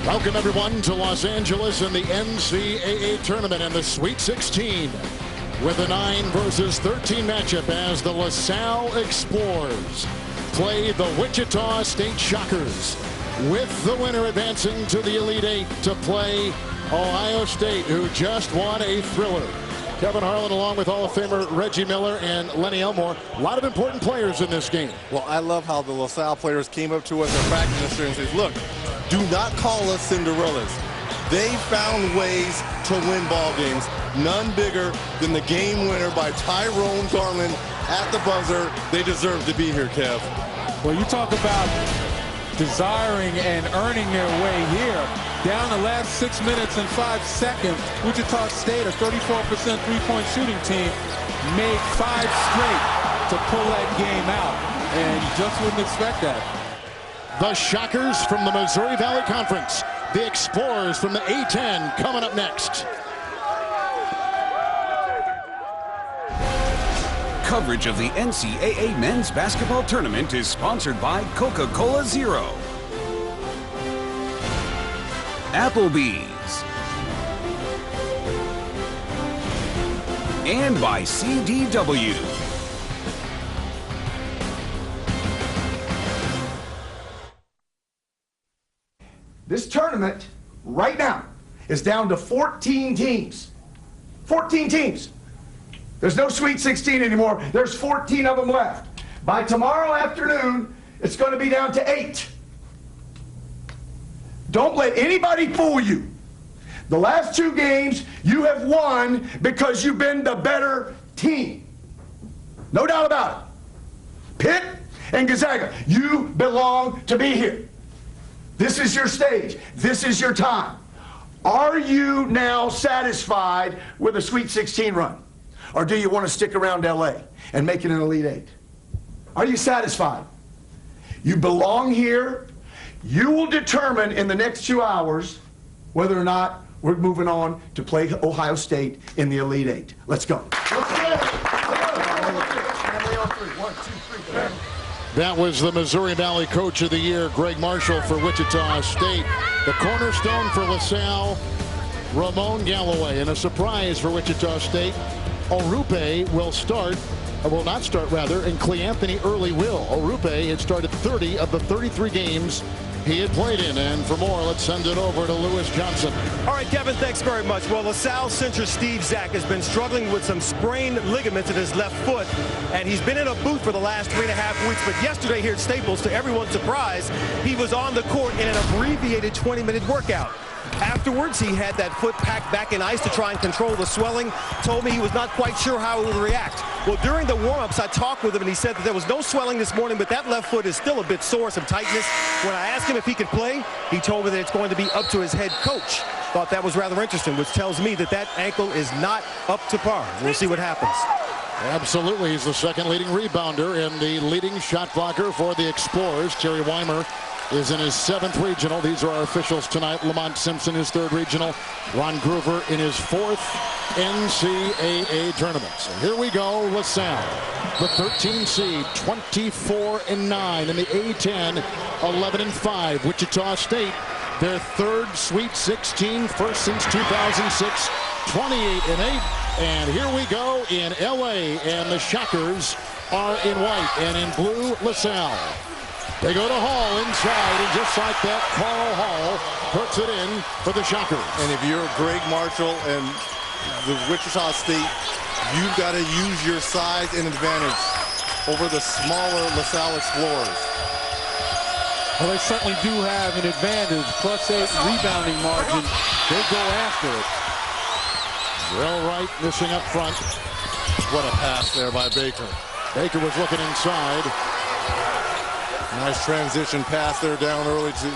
Welcome everyone to Los Angeles in the NCAA tournament and the Sweet 16 with a 9 versus 13 matchup as the LaSalle Explorers play the Wichita State Shockers, with the winner advancing to the Elite Eight to play Ohio State, who just won a thriller. Kevin Harlan along with Hall of Famer Reggie Miller and Lenny Elmore. A lot of important players in this game. Well, I love how the LaSalle players came up to us at practice yesterday and said, look, do not call us Cinderellas. They found ways to win ball games. None bigger than the game winner by Tyrone Garland at the buzzer. They deserve to be here, Kev. Well, you talk about desiring and earning their way here. Down the last 6 minutes and 5 seconds, Wichita State, a 34% three-point shooting team, made 5 straight to pull that game out. And you just wouldn't expect that. The Shockers from the Missouri Valley Conference. The Explorers from the A-10 coming up next. Coverage of the NCAA men's basketball tournament is sponsored by Coca-Cola Zero, Applebee's, and by CDW. This tournament right now is down to 14 teams. 14 teams. There's no Sweet 16 anymore. There's 14 of them left. By tomorrow afternoon, it's going to be down to 8. Don't let anybody fool you. The last 2 games, you have won because you've been the better team. No doubt about it. Pitt and Gonzaga, you belong to be here. This is your stage. This is your time. Are you now satisfied with a Sweet 16 run? Or do you want to stick around LA and make it an Elite Eight? Are you satisfied? You belong here. You will determine in the next 2 hours whether or not we're moving on to play Ohio State in the Elite Eight. Let's go. That was the Missouri Valley Coach of the Year, Greg Marshall, for Wichita State. The cornerstone for LaSalle, Ramon Galloway. And a surprise for Wichita State, Orupe will not start, and Cleanthony Early will. Orupe had started 30 of the 33 games he had played in. And for more, let's send it over to Lewis Johnson. All right, Kevin, thanks very much. Well, LaSalle center Steve Zach has been struggling with some sprained ligaments in his left foot, and he's been in a boot for the last 3.5 weeks. But yesterday here at Staples, to everyone's surprise, he was on the court in an abbreviated 20-minute workout. Afterwards, he had that foot packed back in ice to try and control the swelling. Told me he was not quite sure how it would react. Well, during the warm-ups, I talked with him, and he said that there was no swelling this morning, but that left foot is still a bit sore, some tightness. When I asked him if he could play, he told me that it's going to be up to his head coach. Thought that was rather interesting, which tells me that that ankle is not up to par. We'll see what happens. Absolutely. He's the second leading rebounder and the leading shot blocker for the Explorers. Terry Weimer is in his 7th regional. These are our officials tonight. Lamont Simpson, his 3rd regional. Ron Groover in his 4th NCAA tournament. So here we go, LaSalle, the 13 seed, 24-9 in the A-10, 11-5. Wichita State, their 3rd Sweet 16, first since 2006, 28-8. And here we go in LA, and the Shockers are in white, and in blue, LaSalle. They go to Hall inside, and just like that, Carl Hall puts it in for the Shockers. And if you're Greg Marshall and the Wichita State, you've got to use your size and advantage over the smaller LaSalle Explorers. Well, they certainly do have an advantage. +8 rebounding margin. They go after it. Well, Wright missing up front. What a pass there by Baker. Baker was looking inside. Nice transition pass there down early to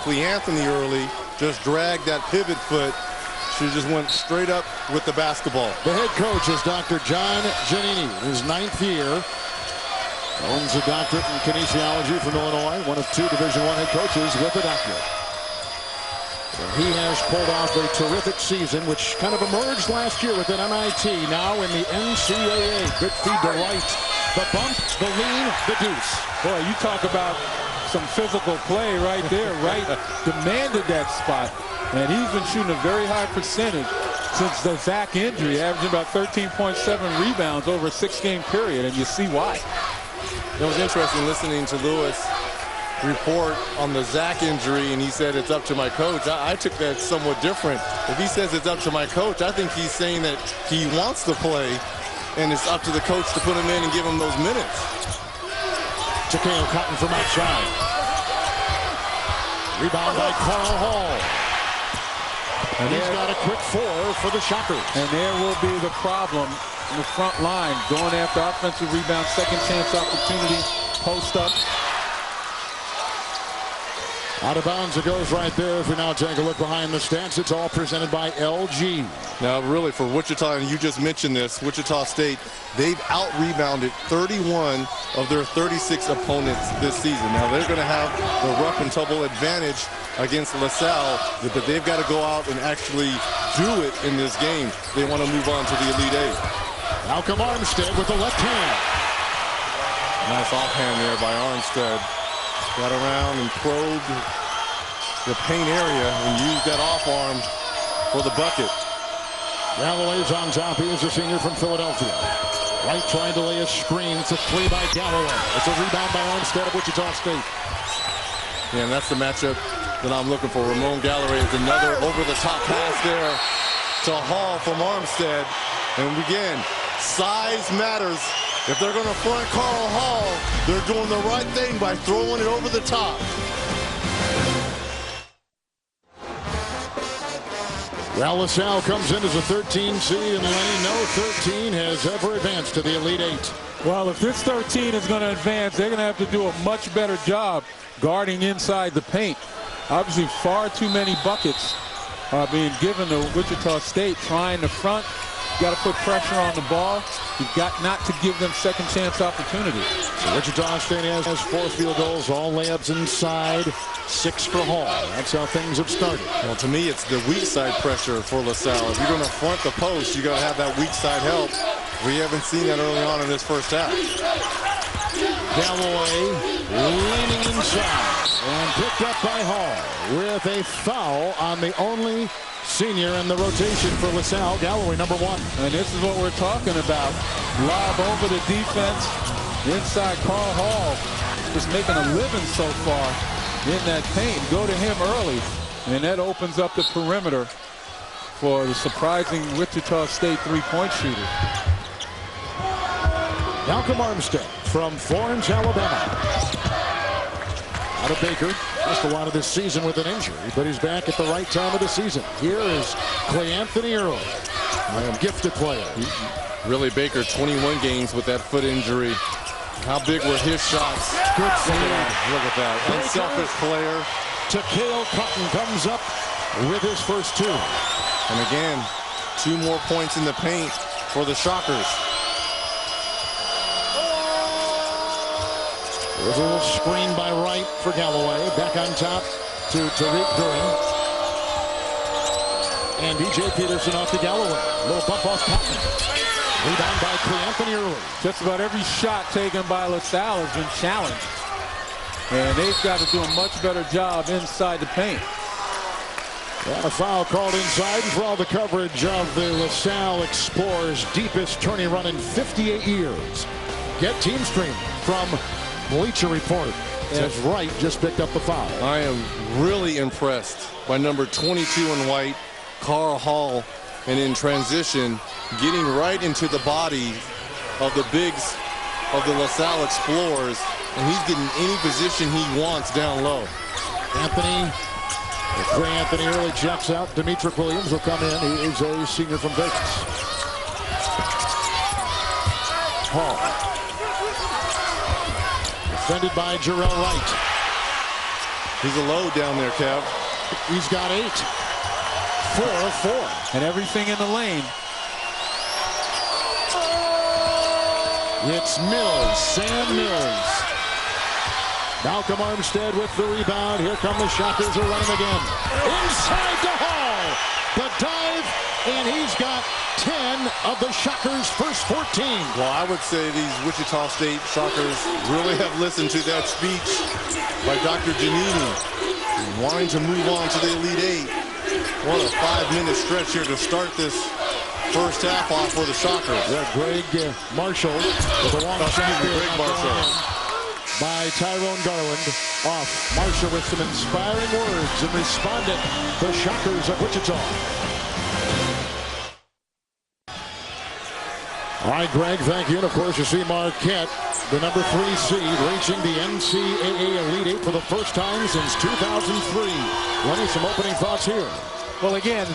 Cleanthony early. Just dragged that pivot foot. She just went straight up with the basketball. The head coach is Dr. John Giannini, his 9th year. Owns a doctorate in kinesiology from Illinois, one of 2 Division I head coaches with a doctorate. So he has pulled off a terrific season, which kind of emerged last year with an MIT. Now in the NCAA. Good feed to Wright. The bump, the lean, the deuce. Boy, you talk about some physical play right there. Wright demanded that spot, and he's been shooting a very high percentage since the Zach injury, averaging about 13.7 rebounds over a 6-game period, and you see why. It was interesting listening to Lewis report on the Zach injury, and he said it's up to my coach. I took that somewhat different. If he says it's up to my coach, I think he's saying that he wants to play, and it's up to the coach to put him in and give him those minutes. Tebow Cotton from outside. Rebound by Carl Hall. And he's got a quick 4 for the Shockers. And there will be the problem in the front line, going after offensive rebound, second chance opportunity, post up. Out of bounds it goes right there. If we now take a look behind the stats, it's all presented by LG. Now, really, for Wichita, and you just mentioned this, Wichita State, they've out-rebounded 31 of their 36 opponents this season. Now, they're going to have the rough and tumble advantage against LaSalle, but they've got to go out and actually do it in this game. They want to move on to the Elite Eight. Malcolm Armstead with the left hand. Nice offhand there by Armstead. Got around and probed the paint area and used that off arm for the bucket. Galloway's on top. He is a senior from Philadelphia. Wright trying to lay a screen. It's a 3 by Galloway. It's a rebound by Armstead of Wichita State. Yeah, and that's the matchup that I'm looking for. Ramon Galloway is another over-the-top pass there to Hall from Armstead. And again, size matters. If they're going to front Carl Hall, they're doing the right thing by throwing it over the top. Well, LaSalle comes in as a 13 seed, and Lenny, no 13 has ever advanced to the Elite Eight. Well, if this 13 is going to advance, they're going to have to do a much better job guarding inside the paint. Obviously, far too many buckets are being given to Wichita State trying to front. You got to put pressure on the ball. You've got not to give them second chance opportunities. So Wichita State has 4 field goals, all layups inside, 6 for Hall. That's how things have started. Well, to me, it's the weak side pressure for LaSalle. If you're going to front the post, you got to have that weak side help. We haven't seen that early on in this first half. Galloway leaning inside and picked up by Hall with a foul on the only senior in the rotation for LaSalle, Galloway, number 1. And this is what we're talking about. Lob over the defense. Inside Carl Hall. Just making a living so far in that paint. Go to him early. And that opens up the perimeter for the surprising Wichita State three-point shooter. Malcolm Armstead from Florence, Alabama. Out of Baker, missed a lot of this season with an injury, but he's back at the right time of the season. Here is Clay Anthony Early, a gifted player. Really, Baker, 21 games with that foot injury. How big were his shots? Good feed. Look at that. Unselfish player. Tebow Cotton comes up with his first 2. And again, 2 more points in the paint for the Shockers. There's a little screen by Wright for Galloway. Back on top to Tariq Durham. And DJ Peterson off to Galloway. A little bump off Cotton. Rebound by Clay Anthony Early. Just about every shot taken by LaSalle has been challenged. And they've got to do a much better job inside the paint. And a foul called inside for all the coverage of the LaSalle Explorers' deepest tourney run in 58 years. Get team stream from Bleacher Report as Wright just picked up the foul. I am really impressed by number 22 in white, Carl Hall, and in transition, getting right into the body of the bigs of the LaSalle Explorers, and he's getting any position he wants down low. Anthony Early checks out. Demetric Williams will come in. He is a senior from Vegas. Hall. Defended by Jarrell Wright. He's a load down there, Kev. He's got 8. 4 of 4. And everything in the lane. It's Mills, Sam Mills. Malcolm Armstead with the rebound. Here come the Shockers are running again. Inside to Hall. The dive and he's got 10 of the Shockers' first 14. Well, I would say these Wichita State Shockers really have listened to that speech by Dr. Giannini, wanting to move on to the Elite Eight. What a 5-minute stretch here to start this first half off for the Shockers. Yeah, Greg Marshall with a long shot here. Greg Marshall. By Tyrone Garland. Off. Marshall with some inspiring words and responded. The Shockers of Wichita. All right, Greg, thank you. And, of course, you see Marquette, the number 3 seed, reaching the NCAA Elite Eight for the first time since 2003. Lenny, some opening thoughts here. Well, again,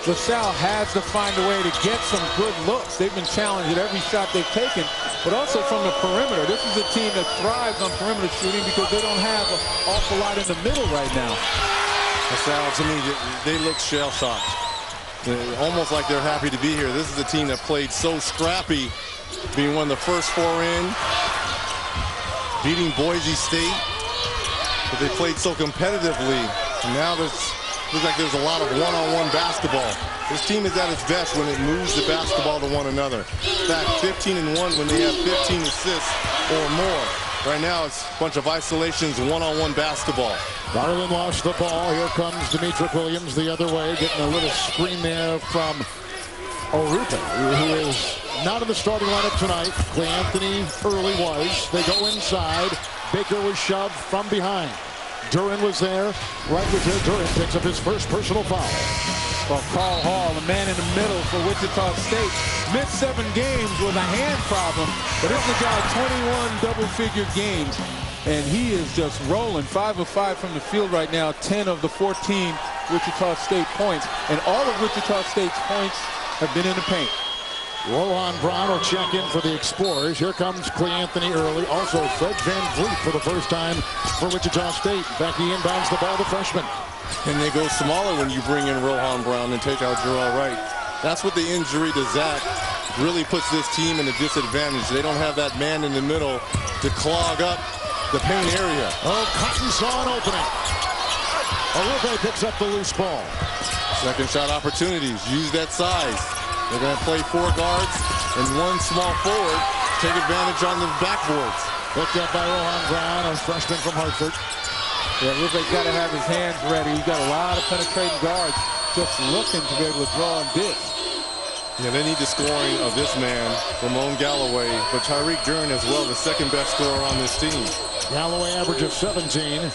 LaSalle has to find a way to get some good looks. They've been challenged at every shot they've taken, but also from the perimeter. This is a team that thrives on perimeter shooting because they don't have an awful lot in the middle right now. LaSalle, to me, they look shell-shocked. Almost like they're happy to be here. This is a team that played so scrappy, being one of the first 4 in, beating Boise State, but they played so competitively. And now looks like there's a lot of one-on-one basketball. This team is at its best when it moves the basketball to one another. In fact, 15-1 when they have 15 assists or more. Right now, it's a bunch of isolations, one-on-one basketball. Garland lost the ball. Here comes Demetric Williams the other way, getting a little screen there from Orupe, who is not in the starting lineup tonight. Clay Anthony early was. They go inside. Baker was shoved from behind. Duran was there. Right with him. Duran picks up his first personal foul. Well, Carl Hall, the man in the middle for Wichita State, missed 7 games with a hand problem, but this is a guy 21 double-figure games, and he is just rolling. 5 of 5 from the field right now, 10 of the 14 Wichita State points, and all of Wichita State's points have been in the paint. Rohan Brown will check in for the Explorers. Here comes Clay Anthony early. Also, Fred Van Vliet for the first time for Wichita State. In fact, he inbounds the ball, the freshman. And they go smaller when you bring in Rohan Brown and take out Jarrell Wright. That's what the injury to Zach really puts this team in a disadvantage. They don't have that man in the middle to clog up the paint area. Oh, Cotton saw an opening. Orupe picks up the loose ball. Second shot opportunities. Use that size. They're going to play 4 guards and 1 small forward. Take advantage on the backboards. Picked up by Rohan Brown, a freshman from Hartford. Yeah, Rupe's got to have his hands ready. He's got a lot of penetrating guards just looking to be able to draw and dish. Yeah, they need the scoring of this man, Ramon Galloway, but Tyreek Duran as well, the second best scorer on this team. Galloway averages 17.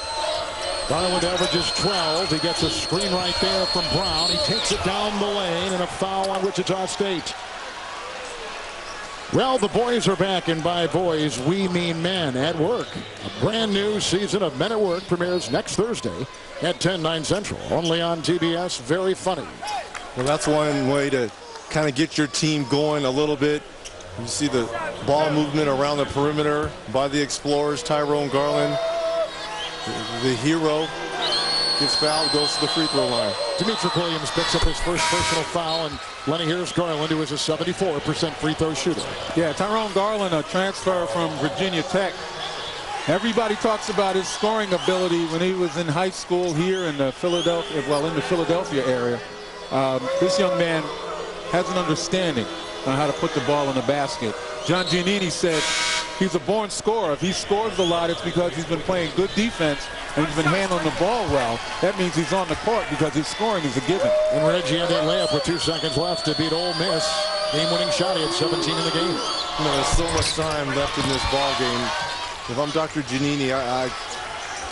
Garland averages 12. He gets a screen right there from Brown. He takes it down the lane, and a foul on Wichita State. Well, the boys are back, and by boys, we mean men at work. A brand new season of Men at Work premieres next Thursday at 10/9 Central, only on TBS. Very funny. Well, that's one way to kind of get your team going a little bit. You see the ball movement around the perimeter by the Explorers. Tyrone Garland, the hero, gets fouled, goes to the free throw line. Demetric Williams picks up his first personal foul, and Lenny, here's Garland, who is a 74% free throw shooter. Yeah, Tyrone Garland, a transfer from Virginia Tech. Everybody talks about his scoring ability when he was in high school here in the Philadelphia area. This young man has an understanding on how to put the ball in the basket. John Giannini said he's a born scorer. If he scores a lot, it's because he's been playing good defense and he's been handling the ball well. That means he's on the court because his scoring is a given. And Reggie had that layup with 2 seconds left to beat Ole Miss. Game-winning shot. He had 17 in the game. You know, there's so much time left in this ball game. If I'm Dr. Giannini, I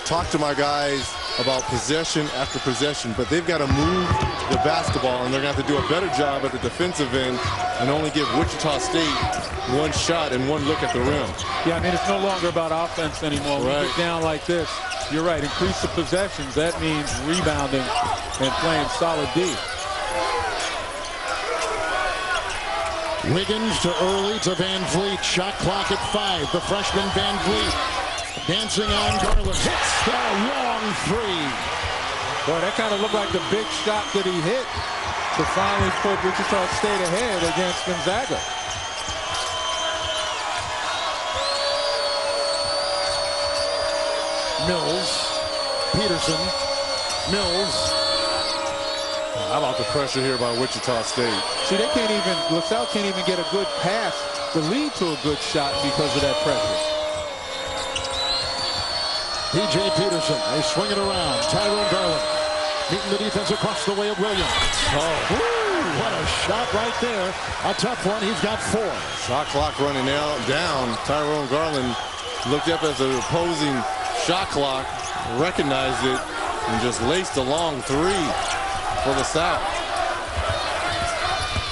talk to my guys about possession after possession, but they've got to move the basketball, and they're going to have to do a better job at the defensive end and only give Wichita State 1 shot and 1 look at the rim. Yeah, I mean, it's no longer about offense anymore. When you get down like this, you're right, increase the possessions. That means rebounding and playing solid D. Wiggins to early to Van Vliet. Shot clock at 5. The freshman Van Vliet dancing on Garland. Hits the long 3. Boy, that kind of looked like the big shot that he hit to finally put Wichita State ahead against Gonzaga. Mills, Peterson, Mills, How about the pressure here by Wichita State? See, LaSalle can't even get a good pass to lead to a good shot because of that pressure. P.J. Peterson, they swing it around. Tyrone Garland meeting the defense across the way of Williams. Oh, woo, what a shot right there. A tough one. He's got 4. Shot clock running down. Tyrone Garland looked up at the opposing shot clock, recognized it, and just laced a long 3 for LaSalle.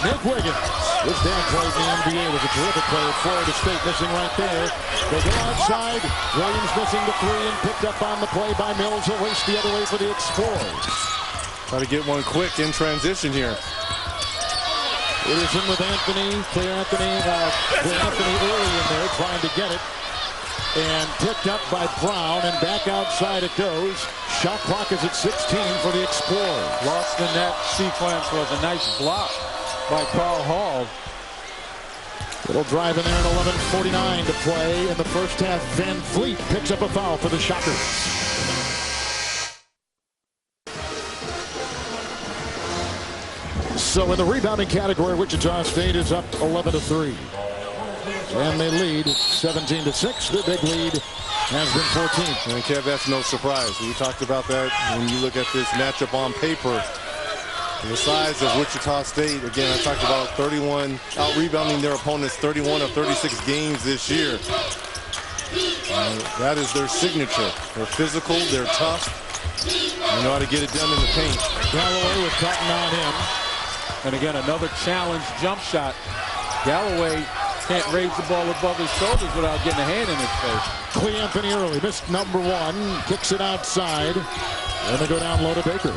Nick Wiggins. His dad played in the NBA, was a terrific player at Florida State, missing right there. They go outside. Williams missing the 3 and picked up on the play by Mills. He'll race the other way for the Explorers. Try to get one quick in transition here. Peterson with Anthony. Clear Anthony early in there, trying to get it. And picked up by Brown, and back outside it goes. Shot clock is at 16 for the Explorers. Lost in that sequence was a nice block by Carl Hall. Little drive in there at 11:49 to play in the first half. Van Fleet picks up a foul for the Shockers. So in the rebounding category, Wichita State is up 11-3. And they lead 17-6. The big lead has been 14. And Kev, that's no surprise. We talked about that when you look at this matchup on paper. The size of Wichita State, again, I talked about 31, out-rebounding their opponents 31 of 36 games this year. That is their signature. They're physical, they're tough. They know how to get it done in the paint. Galloway with Cotton on him. And again, another challenge jump shot. Galloway can't raise the ball above his shoulders without getting a hand in his face. Cle Anthony early missed number 1, kicks it outside, and they go down low to Baker.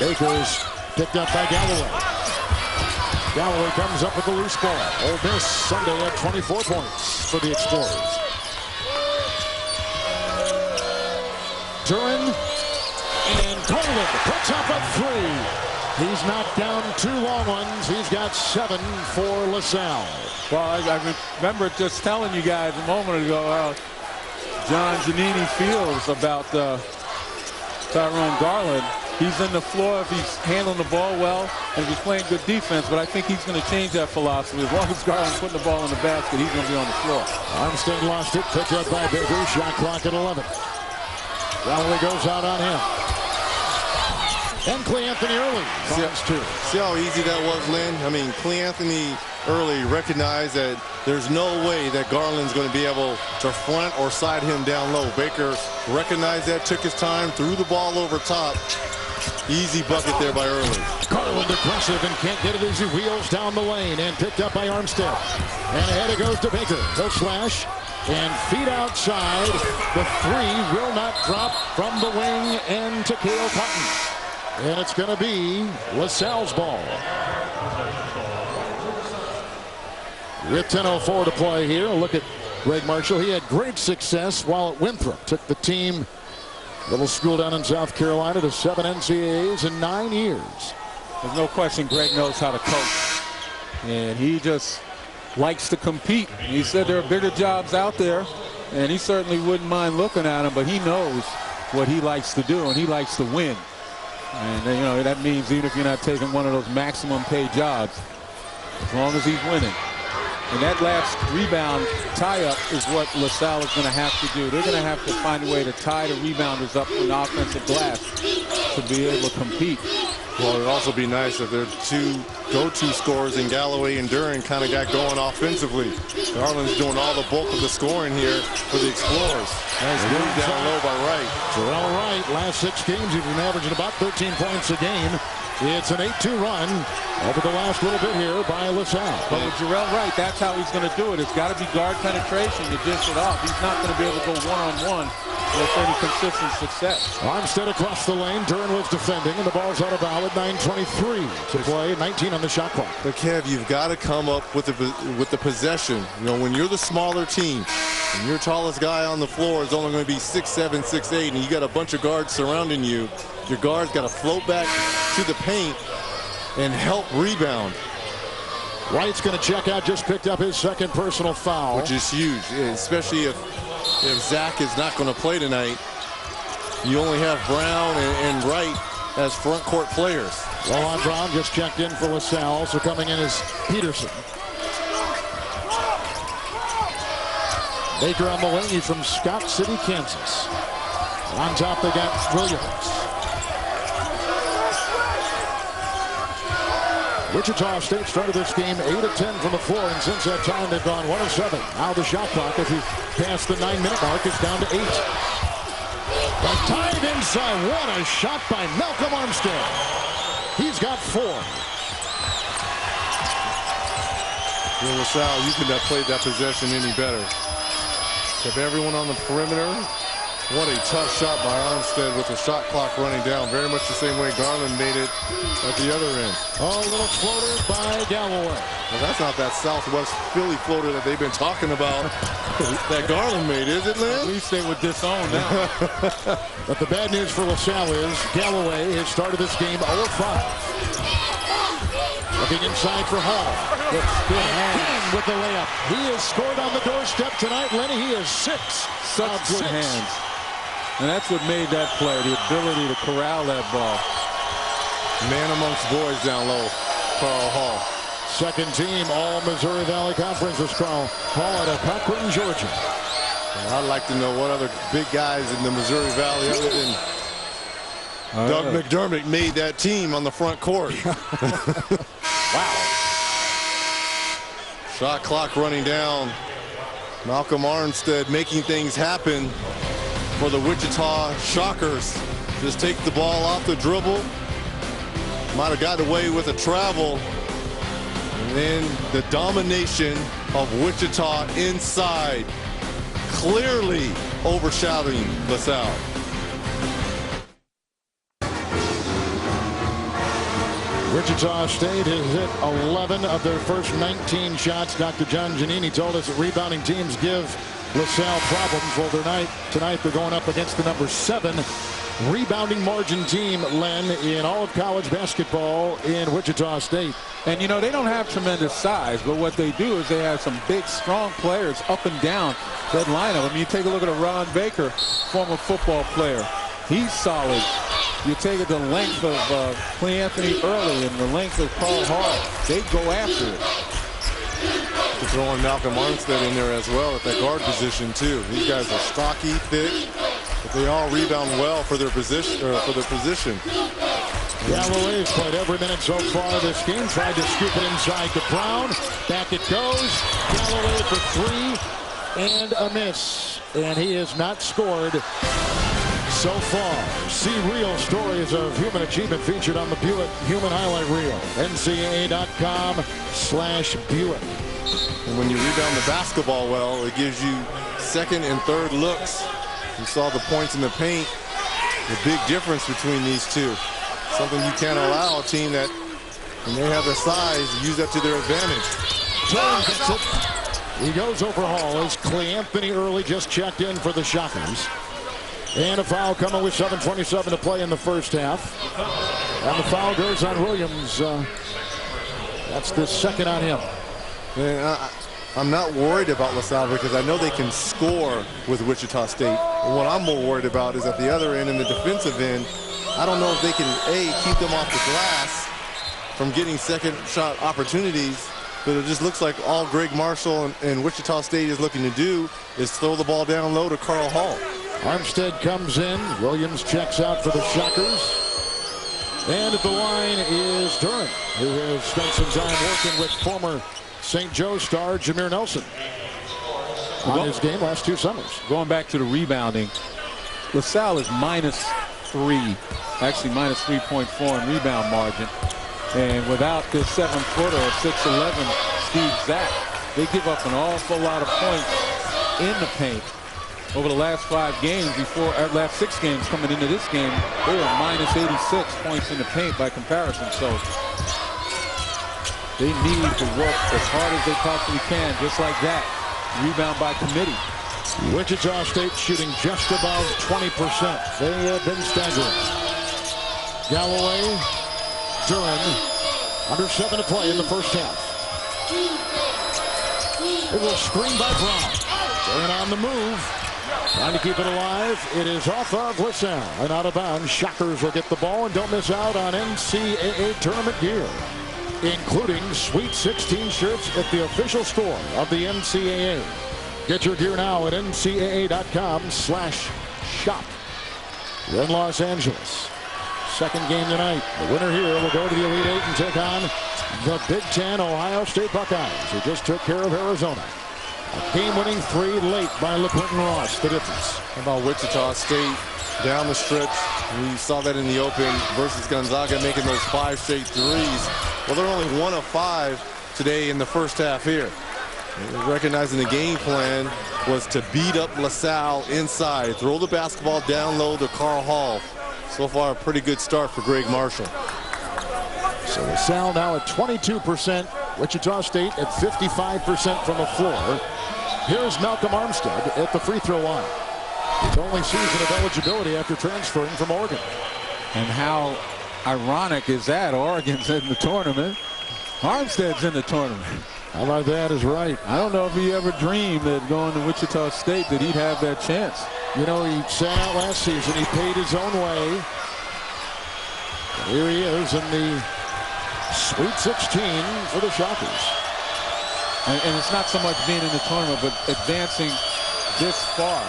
Baker's picked up by Galloway. Galloway comes up with the loose ball. Ole Miss Sunday at 24 points for the Explorers. Duran and Coleman puts up a 3. He's knocked down 2 long ones. He's got 7 for LaSalle. Well, I remember just telling you guys a moment ago how John Giannini feels about Tyrone Garland. He's in the floor if he's handling the ball well and if he's playing good defense, but I think he's going to change that philosophy. As long as Garland's putting the ball in the basket, he's going to be on the floor. Armstead lost it, picked up by Baker, shot clock at 11. Galloway goes out on him. And Cle Anthony early. See how easy that was, Lynn? I mean, Cle Anthony early recognized that there's no way that Garland's going to be able to front or side him down low. Baker recognized that, took his time, threw the ball over top. Easy bucket there by Early. Garland aggressive and can't get it as he wheels down the lane, and picked up by Armstead. And ahead it goes to Baker. He'll slash and feed outside. The 3 will not drop from the wing and to Cale Cotton. And it's going to be LaSalle's ball. With 10:04 to play here, look at Greg Marshall. He had great success while at Winthrop. Took the team, little school down in South Carolina, to 7 NCAAs in 9 years. There's no question Greg knows how to coach. And he just likes to compete. He said there are bigger jobs out there, and he certainly wouldn't mind looking at them, but he knows what he likes to do, and he likes to win. And, you know, that means even if you're not taking one of those maximum paid jobs, as long as he's winning. And that last rebound tie-up is what LaSalle is going to have to do. They're going to have to find a way to tie the rebounders up in offensive glass to be able to compete. Well, it'd also be nice if their 2 go-to scorers in Galloway and Duran kind of got going offensively. Garland's doing all the bulk of the scoring here for the Explorers. Nice move down low by Wright. Terrell Wright, last 6 games, he's been averaging about 13 points a game. It's an 8-2 run over the last little bit here by LaSalle. But with Jarrell Wright, that's how he's going to do it. It's got to be guard penetration to dish it off. He's not going to be able to go one-on-one with any consistent success. Armstead across the lane. Duran was defending, and the ball's out of bounds. 9:23 to play. 19 on the shot clock. But Kev, you've got to come up with the possession. You know, when you're the smaller team, and your tallest guy on the floor is only going to be 6'7", 6'8", and you got a bunch of guards surrounding you, your guard's got to float back to the paint and help rebound. Wright's going to check out. Just picked up his 2nd personal foul, which is huge, especially if Zach is not going to play tonight. You only have Brown and Wright as front court players. Roland Brown just checked in for LaSalle, so coming in is Peterson. Baker on the wing. He's from Scott City, Kansas. On top they got Williams. Wichita State started this game 8 of 10 from the floor, and since that time they've gone 1 of 7. Now the shot clock, as we pass the 9-minute mark, is down to 8. But tied inside. What a shot by Malcolm Armstead. He's got 4. Well, LaSalle, you couldn't have played that possession any better. Kept everyone on the perimeter. What a tough shot by Armstead with the shot clock running down. Very much the same way Garland made it at the other end. Oh, a little floater by Galloway. Well, that's not that Southwest Philly floater that they've been talking about that Garland made, is it, Lynn? At least they would disown now. But the bad news for LaSalle is Galloway has started this game 0 of 5. Looking inside for Hall. Good hand with the layup. He has scored on the doorstep tonight, Lenny. He is 6. Such good hands. And that's what made that play, the ability to corral that ball. Man amongst boys down low, Carl Hall. Second team, all Missouri Valley Conference is Carl Hall out of Paquin, Georgia. Well, I'd like to know what other big guys in the Missouri Valley other than Doug McDermott made that team on the front court. Wow. Shot clock running down. Malcolm Armstead making things happen for the Wichita Shockers. Just take the ball off the dribble. Might have gotten away with a travel. And then the domination of Wichita inside. Clearly overshadowing LaSalle. Wichita State has hit 11 of their first 19 shots. Dr. John Giannini told us that rebounding teams give LaSalle problems. Well, tonight they're going up against the number 7 rebounding margin team, Len, in all of college basketball in Wichita State. And, you know, they don't have tremendous size, but what they do is they have some big, strong players up and down that lineup. I mean, you take a look at Ron Baker, former football player. He's solid. You take it the length of Clay Anthony Early and the length of Carl Hall. They go after it. Throwing Malcolm Armstead in there as well at that guard position too. These guys are stocky, thick, but they all rebound well for their position. Galloway's played every minute so far this game. Tried to scoop it inside to Brown. Back it goes. Galloway for 3 and a miss, and he has not scored so far. See real stories of human achievement featured on the Buick Human Highlight Reel. NCAA.com/Buick. And when you rebound the basketball well, it gives you second and third looks. You saw the points in the paint. The big difference between these two. Something you can't allow a team that, when they have the size, use that to their advantage. Jones gets it. He goes over Hall as Clay Anthony Early just checked in for the Shockers. And a foul coming with 7:27 to play in the first half. And the foul goes on Williams. That's the second on him. Man, I'm not worried about LaSalle because I know they can score with Wichita State. What I'm more worried about is at the other end, in the defensive end, I don't know if they can, A, keep them off the glass from getting second shot opportunities, but it just looks like all Greg Marshall and Wichita State is looking to do is throw the ball down low to Carl Hall. Armstead comes in. Williams checks out for the Shockers. And at the line is Durham, who has spent some time working with former St. Joe star Jameer Nelson on his game last 2 summers. Going back to the rebounding, LaSalle is -3, actually -3.4 in rebound margin. And without this 7-footer of 6'11", Steve Zach, they give up an awful lot of points in the paint. Over the last 5 games, last 6 games coming into this game, they were -86 points in the paint by comparison. So they need to work as hard as they possibly can, just like that. Rebound by committee. Wichita State shooting just above 20%. They have been staggering. Galloway, Durham, under 7 to play in the first half. It will screen by Brown. Durham on the move. Trying to keep it alive. It is off of LaSalle and out of bounds. Shockers will get the ball, and don't miss out on NCAA tournament gear, including Sweet 16 shirts at the official store of the NCAA. Get your gear now at ncaa.com/shop. We're in Los Angeles. Second game tonight. The winner here will go to the Elite Eight and take on the Big Ten Ohio State Buckeyes, who just took care of Arizona. A game-winning 3 late by LeQuentin Ross. The difference. How about Wichita State down the stretch? We saw that in the open versus Gonzaga, making those 5 straight threes. Well, they're only 1 of 5 today in the first half here. Recognizing the game plan was to beat up LaSalle inside, throw the basketball down low to Carl Hall. So far, a pretty good start for Greg Marshall. So LaSalle now at 22%. Wichita State at 55% from the floor. Here's Malcolm Armstead at the free throw line. His only season of eligibility after transferring from Oregon. And how ironic is that? Oregon's in the tournament. Armstead's in the tournament. How about that is right. I don't know if he ever dreamed that going to Wichita State that he'd have that chance. You know, he sat out last season. He paid his own way. Here he is in the Sweet 16 for the Shockers. And it's not so much being in the tournament, but advancing this far.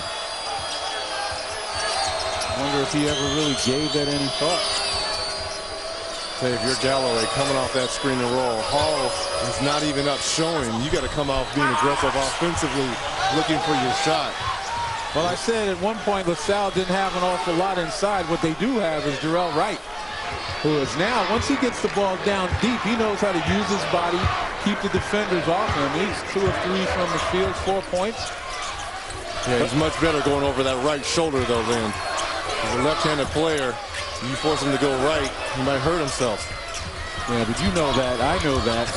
I wonder if he ever really gave that any thought. Say, if you're Galloway coming off that screen and roll, Hall is not even up showing. You got to come out being aggressive offensively, looking for your shot. Well, I said at one point LaSalle didn't have an awful lot inside. What they do have is Jarrell Wright, who is now, once he gets the ball down deep, he knows how to use his body, keep the defenders off him. He's 2 of 3 from the field, 4 points. Yeah, he's much better going over that right shoulder, though, then. As a left-handed player, you force him to go right, he might hurt himself. Yeah, but you know that. I know that.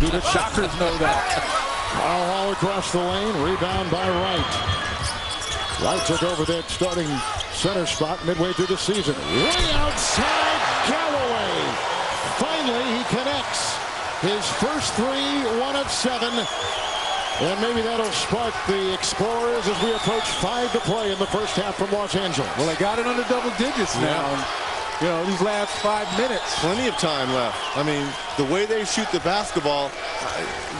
The Shockers know that. Carl Hall across the lane. Rebound by Wright. Wright took over that starting center spot midway through the season. Way outside Galloway. Finally, he connects. His first 3, 1 of 7. And maybe that'll spark the Explorers as we approach 5 to play in the first half from Los Angeles. Well, they got it under double digits now. And, you know, these last 5 minutes. Plenty of time left. I mean, the way they shoot the basketball,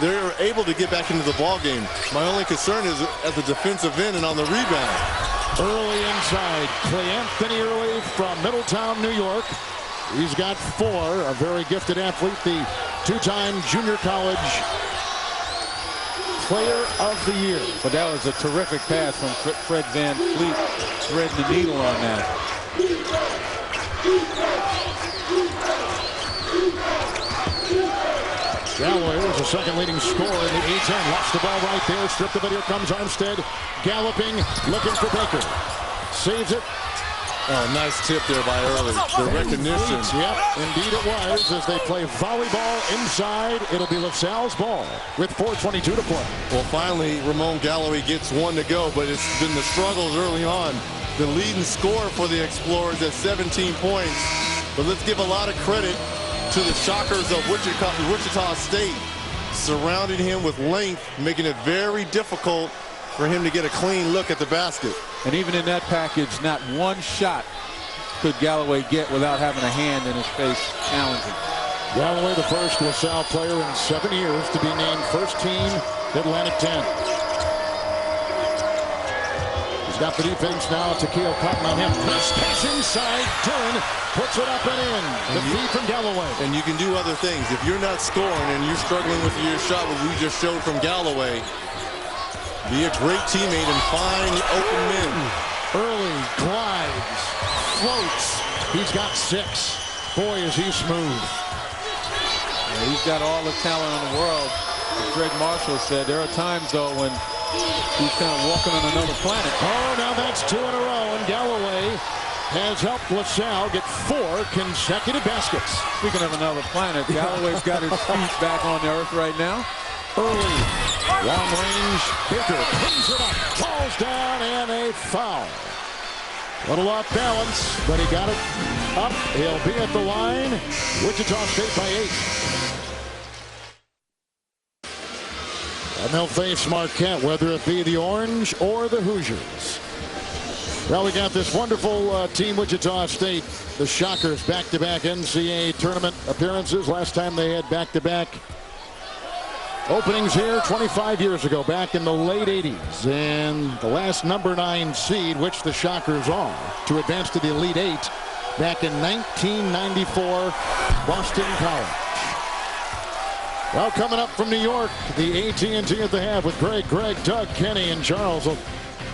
they're able to get back into the ball game. My only concern is at the defensive end and on the rebound. Early inside, Clay Anthony Early from Middletown, New York. He's got 4, a very gifted athlete, the 2-time junior college player of the year. But that was a terrific pass from Fred Van Fleet, threading the needle on that. Galloway was the second leading scorer in the A-10. Lost the ball right there. Stripped of it. Here comes Armstead. Galloping. Looking for Baker. Saves it. Oh, nice tip there by Early. The recognition. Yep, indeed it was. As they play volleyball inside, it'll be LaSalle's ball with 4:22 to play. Well, finally, Ramon Galloway gets 1 to go, but it's been the struggles early on. The leading scorer for the Explorers at 17 points. But let's give a lot of credit to the Shockers of Wichita State, surrounding him with length, making it very difficult for him to get a clean look at the basket. And even in that package, not one shot could Galloway get without having a hand in his face challenging. Galloway, the first LaSalle player in 7 years to be named first team Atlantic 10. He's got the defense now. Takeo Cotton on him. Nice pass inside. Duren puts it up and in. The feed from Galloway. And you can do other things. If you're not scoring and you're struggling with your shot, what we just showed from Galloway, be a great teammate and find open men. Early glides, floats. He's got 6. Boy, is he smooth. Yeah, he's got all the talent in the world. As Greg Marshall said, there are times, though, when he's kind of walking on another planet. Oh, now that's 2 in a row, and Galloway has helped LaSalle get 4 consecutive baskets. Speaking of another planet, Galloway's got his feet back on the earth right now. Early, long range, Baker cleans it up, falls down, and a foul. A little off balance, but he got it up. He'll be at the line. Wichita State by 8. And they'll face Marquette, whether it be the Orange or the Hoosiers. Well, we got this wonderful team, Wichita State. The Shockers, back-to-back NCAA tournament appearances. Last time they had back-to-back openings here 25 years ago, back in the late 80s. And the last number 9 seed, which the Shockers are, to advance to the Elite 8 back in 1994, Boston College. Well, coming up from New York, the AT&T at the half with Greg, Doug, Kenny, and Charles will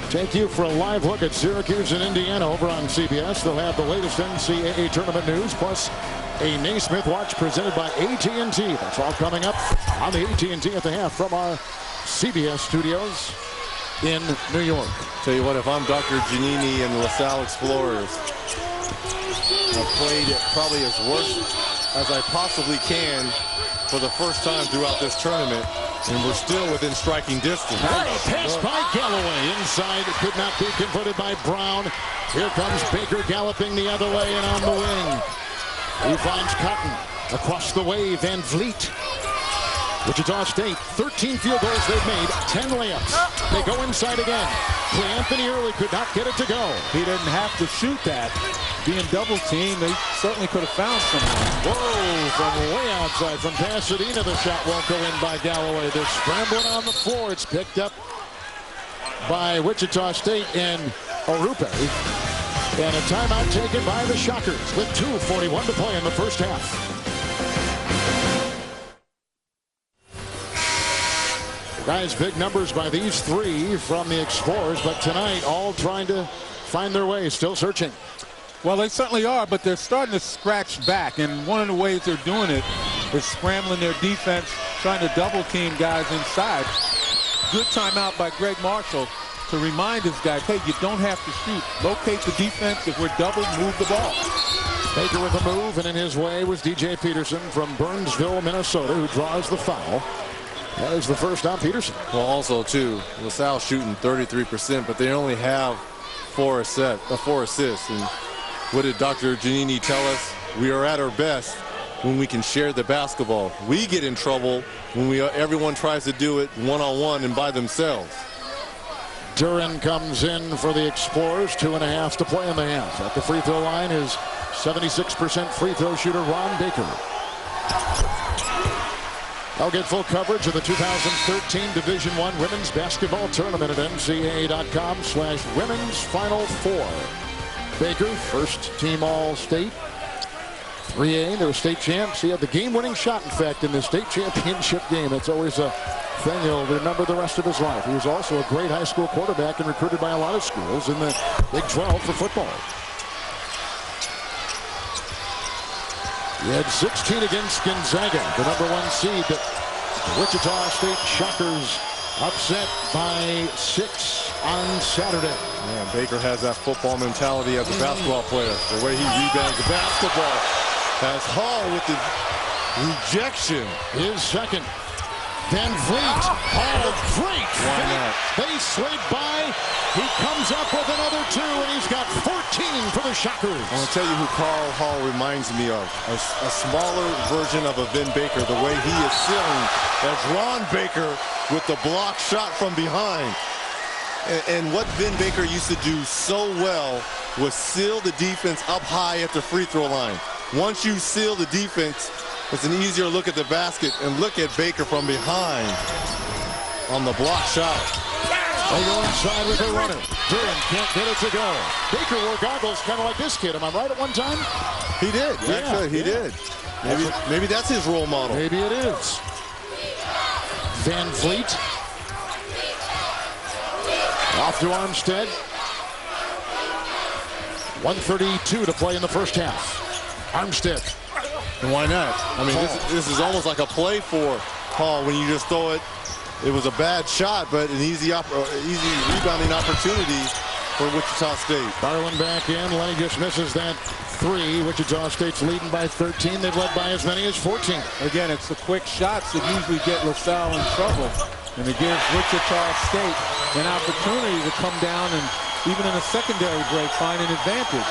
take you for a live look at Syracuse and Indiana over on CBS. They'll have the latest NCAA tournament news, plus a Naismith watch presented by AT&T. That's all coming up on the AT&T at the half from our CBS studios in New York. Tell you what, if I'm Dr. Giannini and the LaSalle Explorers, I've played it probably as worst as I possibly can for the first time throughout this tournament, and we're still within striking distance. Pass by Galloway inside. It could not be converted by Brown. Here comes Baker galloping the other way and on the wing. He finds Cotton. Across the way, Van Vliet. Wichita State, 13 field goals they've made, 10 layups. They go inside again. Anthony Early could not get it to go. He didn't have to shoot that. Being double teamed, they certainly could have found someone. Whoa, from way outside, from Pasadena, the shot won't go in by Galloway. They're scrambling on the floor. It's picked up by Wichita State and Orupe. And a timeout taken by the Shockers with 2:41 to play in the first half. Guys, big numbers by these three from the Explorers, but tonight all trying to find their way, still searching. Well, they certainly are, but they're starting to scratch back, and one of the ways they're doing it is scrambling their defense, trying to double team guys inside. Good timeout by Greg Marshall to remind his guys, hey, you don't have to shoot. Locate the defense. If we're doubled, move the ball. Baker with a move, and in his way was DJ Peterson from Burnsville, Minnesota, who draws the foul. That is the first on Peterson. Well, also, too, LaSalle shooting 33%, but they only have 4 assists. And what did Dr. Giannini tell us? We are at our best when we can share the basketball. We get in trouble when everyone tries to do it one-on-one and by themselves. Duran comes in for the Explorers, 2.5 to play in the half. At the free throw line is 76% free throw shooter Ron Baker. I'll get full coverage of the 2013 Division I Women's Basketball Tournament at ncaa.com/Women's Final Four. Baker, first team All-State. 3A, they were state champs. He had the game-winning shot, in fact, in the state championship game. That's always a thing he'll remember the rest of his life. He was also a great high school quarterback and recruited by a lot of schools in the Big 12 for football. He had 16 against Gonzaga, the number 1 seed. The Wichita State Shockers upset by 6 on Saturday. Yeah, Baker has that football mentality as a basketball player. The way he rebounds the basketball. Has Hall with the rejection. His second. Van Vliet. Hall, great. Why not? They slid by. He comes up with another 2, and he's got 14 for the Shockers. I want to tell you who Carl Hall reminds me of. A smaller version of a Vin Baker. The way he is sealing as Ron Baker with the block shot from behind. And what Vin Baker used to do so well was seal the defense up high at the free throw line. Once you seal the defense, it's an easier look at the basket, and look at Baker from behind on the block shot. They go inside with a runner. Duran can't get it to go. Baker wore goggles kind of like this kid. Am I right at one time? He did. Yeah, actually, he did. Maybe that's his role model. Maybe it is. Van Vliet. Off to Armstead. 1:32 to play in the first half. Armstead. And why not? I mean, this is almost like a play for Hall when you just throw it. It was a bad shot, but an easy rebounding opportunity for Wichita State. Garland back in. Lenny just misses that 3. Wichita State's leading by 13. They've led by as many as 14. Again, it's the quick shots that usually get LaSalle in trouble. And it gives Wichita State an opportunity to come down and, even in a secondary break, find an advantage.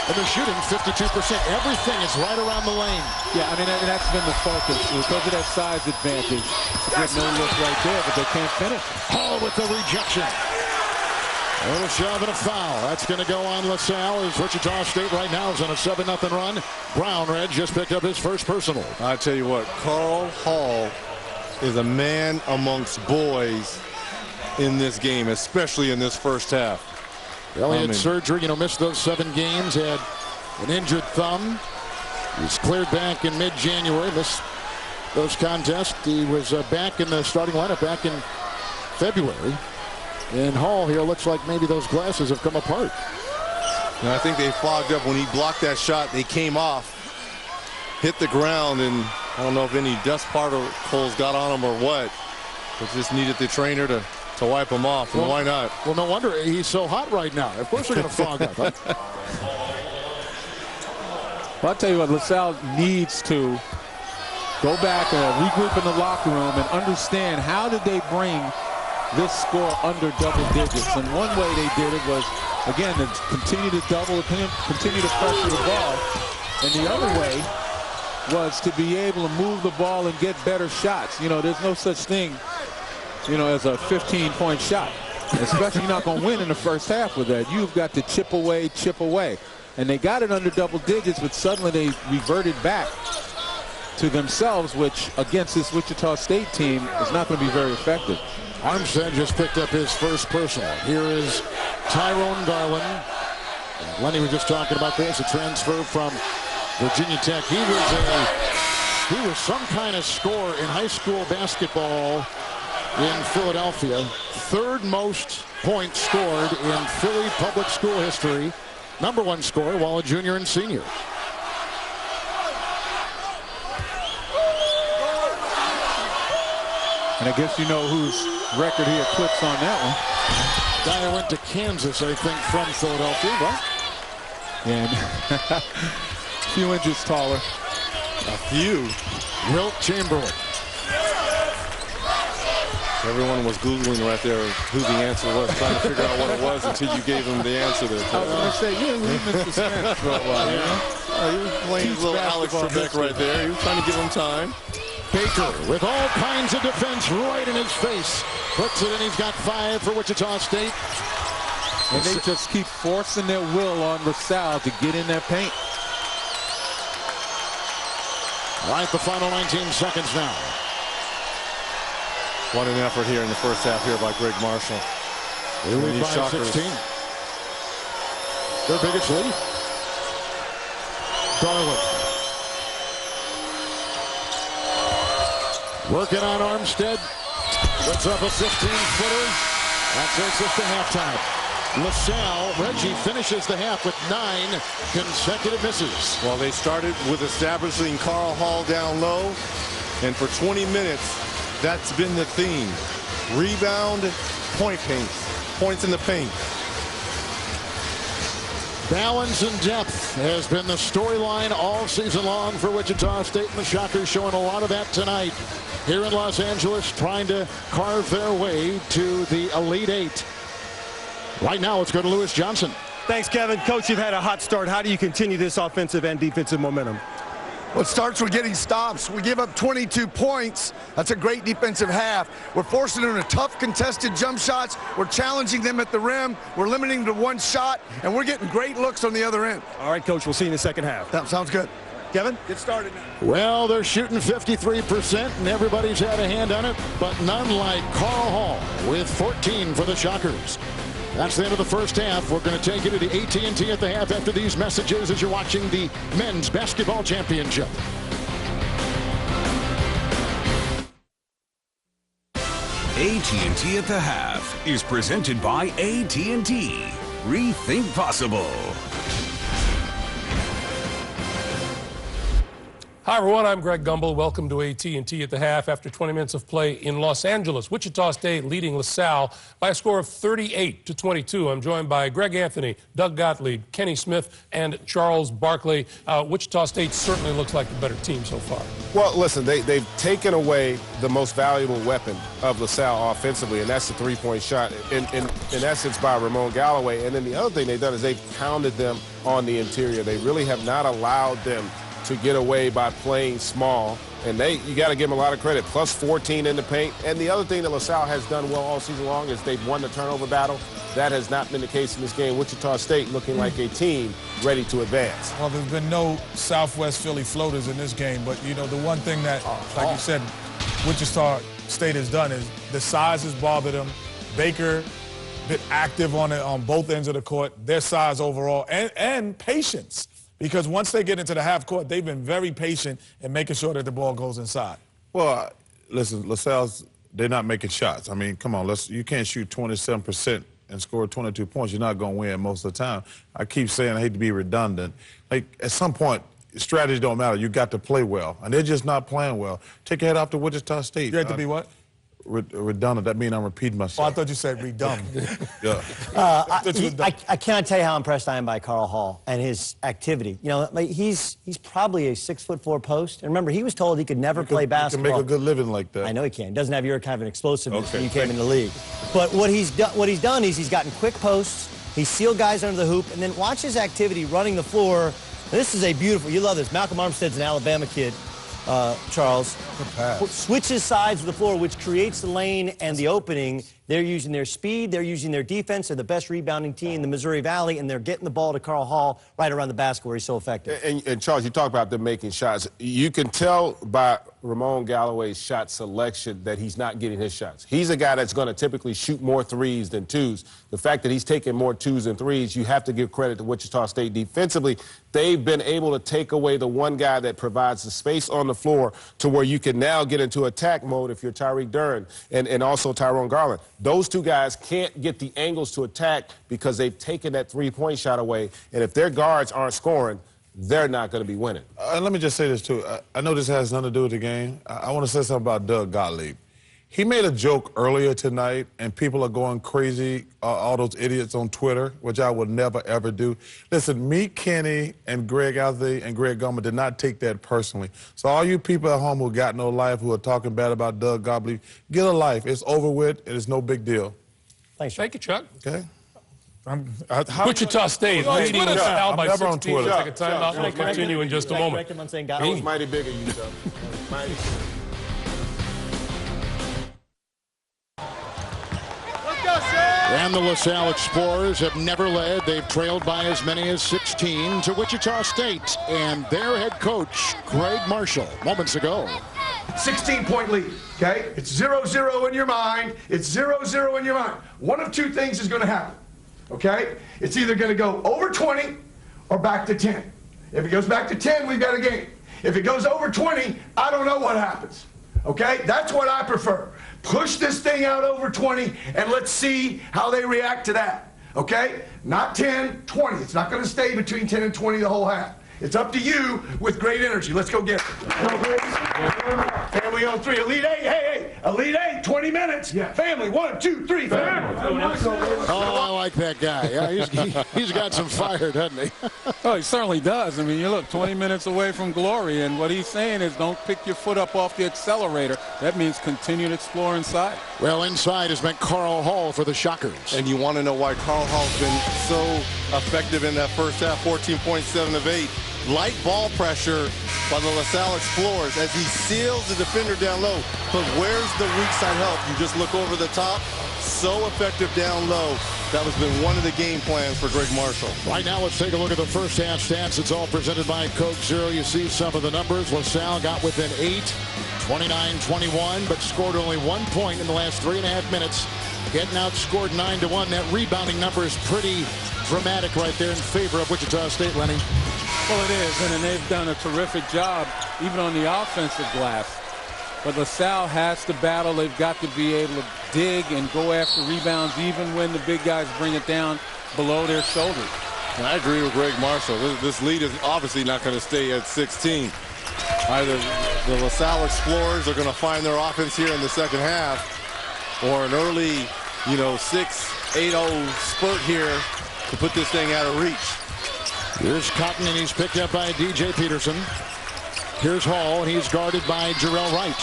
And they're shooting 52%. Everything is right around the lane. Yeah, I mean, that's been the focus. Because of that size advantage, there's no look right there, but they can't finish. Hall with the rejection. A little shove and a foul. That's going to go on LaSalle as Wichita State right now is on a 7-0 run. Brown Red just picked up his first personal. I tell you what, Carl Hall is a man amongst boys in this game, especially in this first half. Well, he had surgery, missed those 7 games, had an injured thumb. He was cleared back in mid-January, missed those contests. He was back in the starting lineup back in February. And Hall here looks like maybe those glasses have come apart. And I think they fogged up when he blocked that shot. They came off, hit the ground, and I don't know if any dust particles got on him or what. But just needed the trainer to wipe him off, and why not? Well, no wonder he's so hot right now. Of course they're going to fog up. Huh? Well, I'll tell you what, LaSalle needs to go back and regroup in the locker room and understand how did they bring this score under double digits. And one way they did it was, again, to continue to continue to pressure the ball. And the other way was to be able to move the ball and get better shots. There's no such thing as a 15-point shot. Especially you're not going to win in the first half with that. You've got to chip away. And they got it under double digits, but suddenly they reverted back to themselves, which against this Wichita State team is not going to be very effective. Armstead just picked up his first personal. Here is Tyrone Garland. Lenny was just talking about this, a transfer from Virginia Tech. He was some kind of scorer in high school basketball in Philadelphia. 3rd most points scored in Philly public school history. #1 scorer while a junior and senior. And I guess you know whose record he eclipsed on that one. Guy who went to Kansas, I think, from Philadelphia, right? And a few inches taller. A few. Wilt Chamberlain. Everyone was Googling right there who the answer was, trying to figure out what it was until you gave them the answer there. I was going to say, we missed the Smith for a while. He was playing his little Alex Trebek right there. He was trying to give him time. Baker with all kinds of defense right in his face. Puts it in. He's got 5 for Wichita State. And they just keep forcing their will on LaSalle to get in that paint. Right, the final 19 seconds now. What an effort here in the first half here by Greg Marshall. They lead by 16. Their biggest lead. Garland. Working on Armstead. Puts up a 15-footer. That takes us to halftime. LaSalle, Reggie finishes the half with 9 consecutive misses. Well, they started with establishing Carl Hall down low. And for 20 minutes, that's been the theme. Rebound, points in the paint. Balance and depth has been the storyline all season long for Wichita State, and the Shockers showing a lot of that tonight here in Los Angeles, trying to carve their way to the Elite 8. Right now, let's go to Lewis Johnson. Thanks, Kevin. Coach, you've had a hot start. How do you continue this offensive and defensive momentum? Well, it starts with getting stops. We give up 22 points. That's a great defensive half. We're forcing them into tough contested jump shots. We're challenging them at the rim. We're limiting them to 1 shot, and we're getting great looks on the other end. All right, Coach, we'll see you in the second half. That sounds good. Kevin? Get started now. Well, they're shooting 53%, and everybody's had a hand on it, but none like Carl Hall with 14 for the Shockers. That's the end of the first half. We're going to take you to the AT&T at the half after these messages as you're watching the Men's Basketball Championship. AT&T at the half is presented by AT&T. Rethink possible. Hi, everyone. I'm Greg Gumbel. Welcome to AT&T at the half. After 20 minutes of play in Los Angeles, Wichita State leading LaSalle by a score of 38-22. I'm joined by Greg Anthony, Doug Gottlieb, Kenny Smith, and Charles Barkley. Wichita State certainly looks like the better team so far. Well, listen, they've taken away the most valuable weapon of LaSalle offensively, and that's the three-point shot, in essence, by Ramon Galloway. And then the other thing they've done is they've pounded them on the interior. They really have not allowed them to get away by playing small, and you got to give them a lot of credit. Plus 14 in the paint. And the other thing that LaSalle has done well all season long is they've won the turnover battle. That has not been the case in this game. Wichita State looking like a team ready to advance. Well, there's been no Southwest Philly floaters in this game, but, you know, the one thing that, like you said, Wichita State has done is the size has bothered them. Baker, been active on both ends of the court, their size overall, and patience. Because once they get into the half court, they've been very patient in making sure that the ball goes inside. Well, listen, LaSalle's, they're not making shots. I mean, come on, you can't shoot 27% and score 22 points. You're not going to win most of the time. I keep saying, I hate to be redundant. Like, at some point, strategy don't matter. You got to play well, and they're just not playing well. Take your head off to Wichita State. You have to be what? Redundant. That means I'm repeating myself. Oh, I thought you said redundant. Yeah. I cannot tell you how impressed I am by Carl Hall and his activity. You know, he's probably a 6'4" post. And remember, he was told he could never play basketball. He can make a good living like that. I know he can. Doesn't have your kind of an explosiveness when you came in the league. But what he's done is he's gotten quick posts. He's sealed guys under the hoop, and then watch his activity running the floor. This is a beautiful. You love this. Malcolm Armstead's an Alabama kid. Charles, switches sides of the floor, which creates the lane and the opening. They're using their speed, they're using their defense. They're the best rebounding team in the Missouri Valley, and they're getting the ball to Carl Hall right around the basket where he's so effective. And Charles, you talk about them making shots. You can tell by Ramon Galloway's shot selection that he's not getting his shots. He's a guy that's going to typically shoot more threes than twos. The fact that he's taking more twos than threes, you have to give credit to Wichita State defensively. They've been able to take away the one guy that provides the space on the floor to where you can now get into attack mode if you're Tyreek Duren and also Tyrone Garland. Those two guys can't get the angles to attack because they've taken that three-point shot away. And if their guards aren't scoring, they're not going to be winning. Let me just say this, too. I know this has nothing to do with the game. I want to say something about Doug Gottlieb. He made a joke earlier tonight, and people are going crazy, all those idiots on Twitter, which I would never, ever do. Listen, me, Kenny, and Greg Anthony and Greg Gumbel did not take that personally. So all you people at home who got no life, who are talking bad about Doug Gottlieb, get a life. It's over with, and it's no big deal. Thanks, Thank you, Chuck. Okay? Wichita State leading LaSalle by 16. We'll take a timeout. We'll continue in just a moment. That was mighty big of you, Chuck. Mighty. And the LaSalle Explorers have never led. They've trailed by as many as 16 to Wichita State. And their head coach, Greg Marshall, moments ago. 16-point lead, okay? It's 0-0 in your mind. It's 0-0 in your mind. One of two things is going to happen, okay? It's either going to go over 20 or back to 10. If it goes back to 10, we've got a game. If it goes over 20, I don't know what happens, okay? That's what I prefer. Push this thing out over 20, and let's see how they react to that, okay? Not 10, 20. It's not going to stay between 10 and 20 the whole half. It's up to you with great energy. Let's go get it. Family on three. Elite eight. Hey, Elite eight. 20 minutes. Yeah. Family. 1, 2, 3. Family. Oh, I like that guy. Yeah, he's got some fire, doesn't he? Oh, he certainly does. I mean, you look 20 minutes away from glory, and what he's saying is don't pick your foot up off the accelerator. That means continue to explore inside. Well, inside has been Carl Hall for the Shockers. And you want to know why Carl Hall's been so effective in that first half, 14.7 of 8. Light ball pressure by the LaSalle Explorers as he seals the defender down low. But where's the weak side help? You just look over the top. So effective down low. That has been one of the game plans for Greg Marshall. Right now, let's take a look at the first half stats. It's all presented by Coke Zero. You see some of the numbers. LaSalle got within 8, 29-21, but scored only 1 point in the last 3.5 minutes. Getting outscored 9-1. That rebounding number is pretty dramatic right there in favor of Wichita State, Lenny. Well, it is, and they've done a terrific job, even on the offensive glass. But LaSalle has to battle. They've got to be able to dig and go after rebounds, even when the big guys bring it down below their shoulders. And I agree with Greg Marshall. This lead is obviously not going to stay at 16. Either the LaSalle Explorers are going to find their offense here in the second half, or an early, 6-8-0 spurt here to put this thing out of reach. Here's Cotton, and he's picked up by DJ Peterson. Here's Hall, and he's guarded by Jarrell Wright.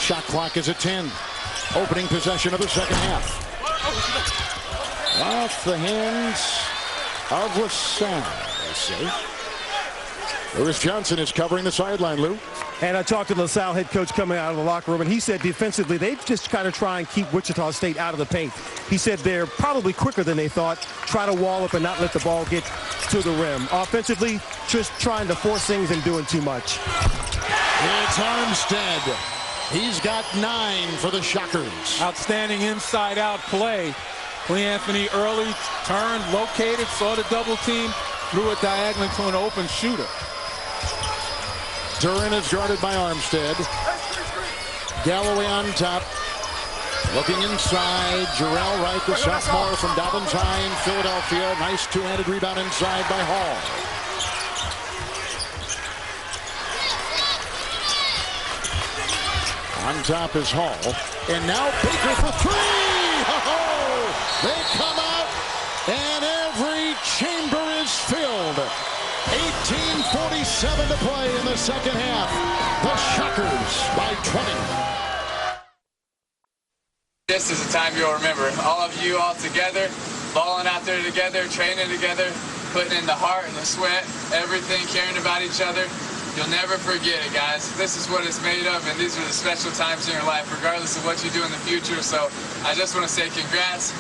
Shot clock is at 10. Opening possession of the second half. Off the hands of LaSalle, they say. Lewis Johnson is covering the sideline, Lou. And I talked to LaSalle head coach coming out of the locker room, and he said defensively they've just kind of try and keep Wichita State out of the paint. He said they're probably quicker than they thought, try to wall up and not let the ball get to the rim. Offensively, just trying to force things and doing too much. It's Armstead. He's got 9 for the Shockers. Outstanding inside-out play. Cle Anthony early, turned, located, saw the double team, threw it diagonally to an open shooter. Duran is guarded by Armstead. Galloway on top. Looking inside. Jarrell Wright, the sophomore from Dobbins High in Philadelphia. Nice two-handed rebound inside by Hall. On top is Hall. And now Baker for 3. Oh, they come out, and every chamber is filled. 18:47 to play in the second half. The Shockers by 20. This is a time you'll remember. All of you all together, balling out there together, training together, putting in the heart and the sweat, everything, caring about each other. You'll never forget it, guys. This is what it's made of, and these are the special times in your life, regardless of what you do in the future. So I just want to say congrats.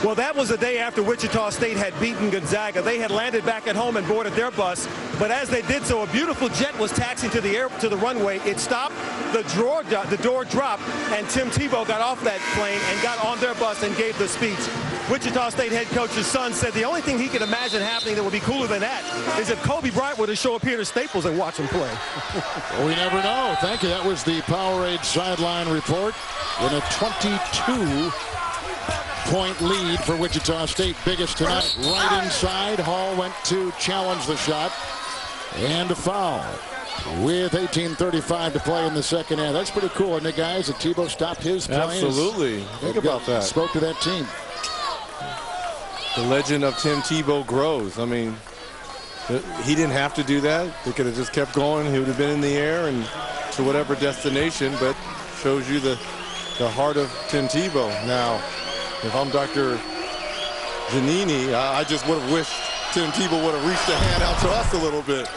Well, that was the day after Wichita State had beaten Gonzaga. They had landed back at home and boarded their bus. But as they did so, a beautiful jet was taxiing to the runway. It stopped, the door dropped, and Tim Tebow got off that plane and got on their bus and gave the speech. Wichita State head coach's son said the only thing he could imagine happening that would be cooler than that is if Kobe Bryant were to show up here to Staples and watch him play. Well, we never know. Thank you. That was the Powerade sideline report in a 22-point lead for Wichita State. Biggest tonight. Right inside. Hall went to challenge the shot. And a foul with 18:35 to play in the second half. That's pretty cool, isn't it, guys? That Tebow stopped his play. Absolutely. Think about that. Spoke to that team. The legend of Tim Tebow grows. I mean, he didn't have to do that. They could have just kept going. He would have been in the air and to whatever destination, but shows you the heart of Tim Tebow. Now, if I'm Dr. Giannini, I just would have wished Tim Tebow would have reached a hand out to us a little bit.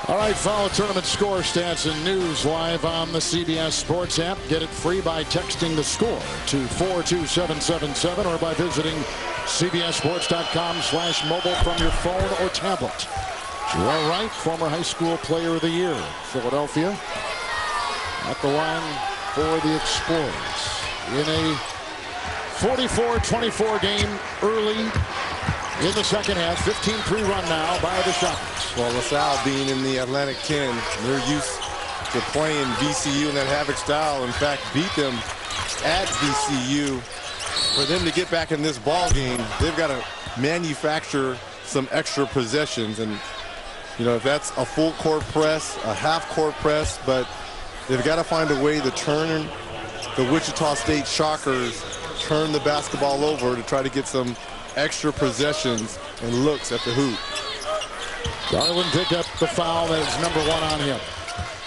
All right, follow tournament score, stats, and news live on the CBS Sports app. Get it free by texting the score to 42777 or by visiting cbssports.com/mobile from your phone or tablet. Jarrell Wright, former high school player of the year, Philadelphia, at the line for the Explorers in a 44-24 game early in the second half. 15-3 run now by the Shockers. Well, LaSalle being in the Atlantic 10, they're used to playing VCU in that havoc style. In fact, beat them at VCU. For them to get back in this ball game, they've got to manufacture some extra possessions. And, if that's a full court press, a half court press, but they've got to find a way to turn the Wichita State Shockers, turn the basketball over to try to get some extra possessions and looks at the hoop. Garland picked up the foul. That is number 1 on him.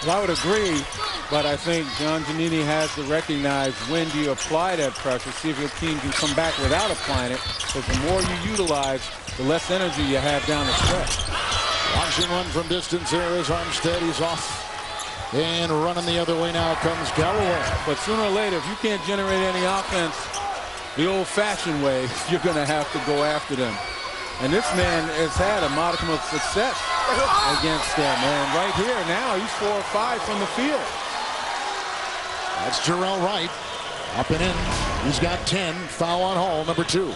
Well, I would agree, but I think John Giannini has to recognize when do you apply that pressure, see if your team can come back without applying it, because the more you utilize, the less energy you have down the stretch. Watching one from distance there is Armstead. He's off and running the other way now comes Galloway. But sooner or later, if you can't generate any offense the old-fashioned way, you're going to have to go after them. And this man has had a modicum of success against them. And right here now, he's 4 or 5 from the field. That's Jarrell Wright. Up and in. He's got 10. Foul on Hall, number 2.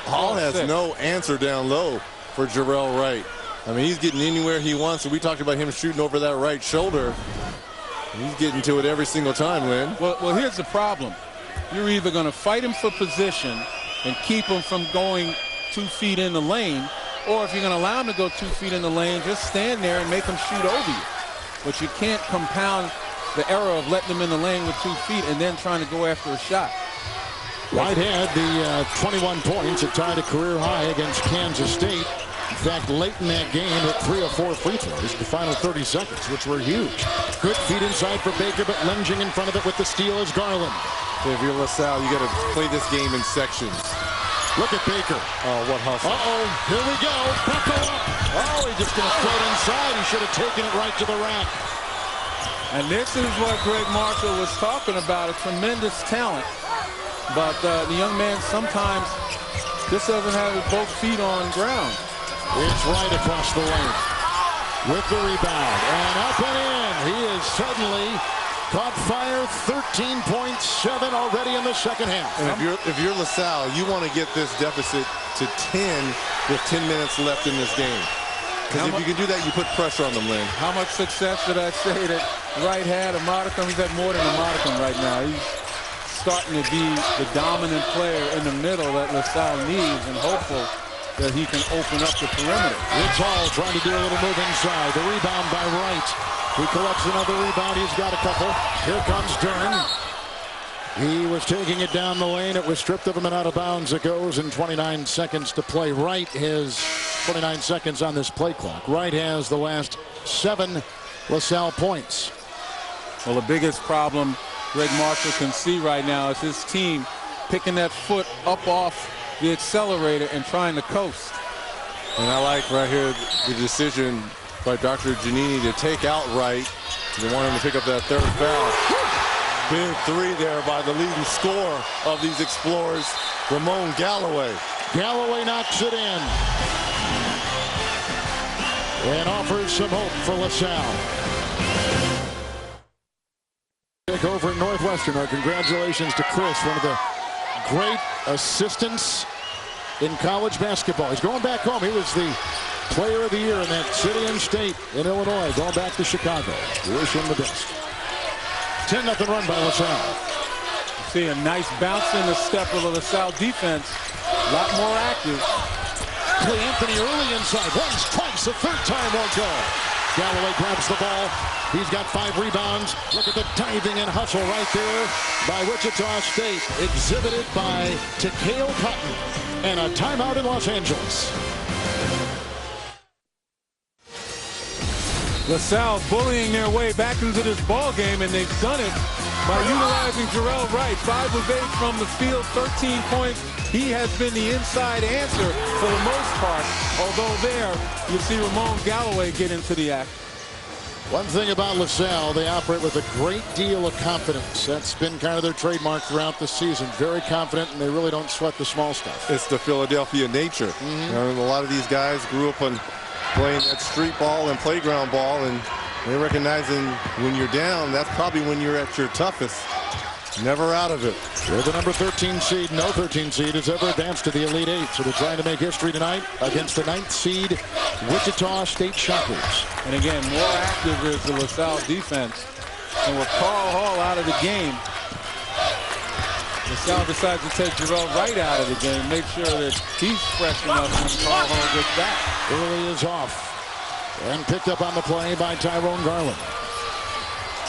Hall has no answer down low for Jarrell Wright. I mean, he's getting anywhere he wants. And we talked about him shooting over that right shoulder. He's getting to it every single time, Lynn. Well, here's the problem. You're either going to fight him for position and keep him from going 2 feet in the lane, Or if you're going to allow him to go 2 feet in the lane, just stand there and make him shoot over you. But you can't compound the error of letting him in the lane with 2 feet and then trying to go after a shot. White had the 21 points. It tied a career high against Kansas State. In fact, late in that game, hit 3 or 4 free throws the final 30 seconds, which were huge. Good feed inside for Baker, but lunging in front of it with the steal is Garland. If you're LaSalle, you got to play this game in sections. Look at Baker. Oh, what hustle. Uh-oh, here we go. Buckle up. Oh, he's just going to float inside. He should have taken it right to the rack. And this is what Greg Marshall was talking about, a tremendous talent. But the young man sometimes just doesn't have his both feet on ground. It's right across the lane with the rebound. And up and in. He is suddenly caught fire. 13.7 already in the second half. And if you're LaSalle, you want to get this deficit to 10 with 10 minutes left in this game. Because if you can do that, you put pressure on them, Lynn. How much success did I say that Wright had? A modicum. He's had more than a modicum right now. He's starting to be the dominant player in the middle that LaSalle needs, and hopeful that he can open up the perimeter. It's all trying to do a little move inside. The rebound by Wright. He collects another rebound. He's got a couple. Here comes Dern. He was taking it down the lane. It was stripped of him and out of bounds. It goes in 29 seconds to play. Wright has 29 seconds on this play clock. Wright has the last 7 LaSalle points. Well, the biggest problem Greg Marshall can see right now is his team picking that foot up off the accelerator and trying to coast. And I like right here the decision by Dr. Giannini to take out Wright. They want him to pick up that 3rd foul. Big 3 there by the leading scorer of these Explorers, Ramon Galloway. Galloway knocks it in and offers some hope for LaSalle. Take over at Northwestern. Our congratulations to Chris, one of the great assistants in college basketball. He's going back home. He was the player of the year in that city and state in Illinois, going back to Chicago. We wish him the best. 10-0 run by LaSalle. See a nice bounce in the step of the LaSalle defense. A lot more active. Clay Anthony early inside. Once, twice, a 3rd time won't go. Galloway grabs the ball. He's got 5 rebounds. Look at the diving and hustle right there by Wichita State. Exhibited by Takeo Cotton. And a timeout in Los Angeles. LaSalle bullying their way back into this ball game, and they've done it by utilizing Jarrell Wright. 5 of 8 from the field, 13 points. He has been the inside answer for the most part, although there you see Ramon Galloway get into the act. One thing about LaSalle, they operate with a great deal of confidence. That's been kind of their trademark throughout the season. Very confident, and they really don't sweat the small stuff. It's the Philadelphia nature. You know, a lot of these guys grew up on playing that street ball and playground ball, and they're recognizing when you're down, that's probably when you're at your toughest. Never out of it. They're the number 13 seed. No 13 seed has ever advanced to the Elite 8. So they're trying to make history tonight against the 9th seed Wichita State Shockers. And again, more active is the LaSalle defense. And with Carl Hall out of the game, LaSalle decides to take Jarrell Wright out of the game, make sure that he's fresh enough when Carl Hall gets back. Early is off. And picked up on the play by Tyrone Garland.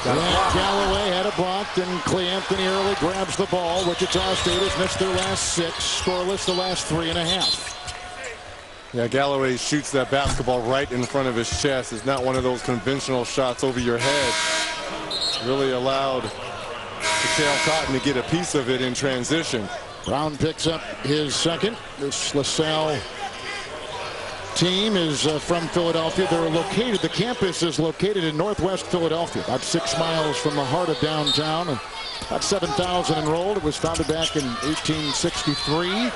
And Galloway had a block, and Clay Anthony early grabs the ball. Wichita State has missed their last 6, scoreless the last 3.5. Yeah, Galloway shoots that basketball right in front of his chest. It's not one of those conventional shots over your head. Really allowed Takeo Cotton to get a piece of it in transition. Brown picks up his 2nd. This LaSalle team is from Philadelphia. They're located, the campus is located in Northwest Philadelphia, about 6 miles from the heart of downtown, and about 7,000 enrolled. It was founded back in 1863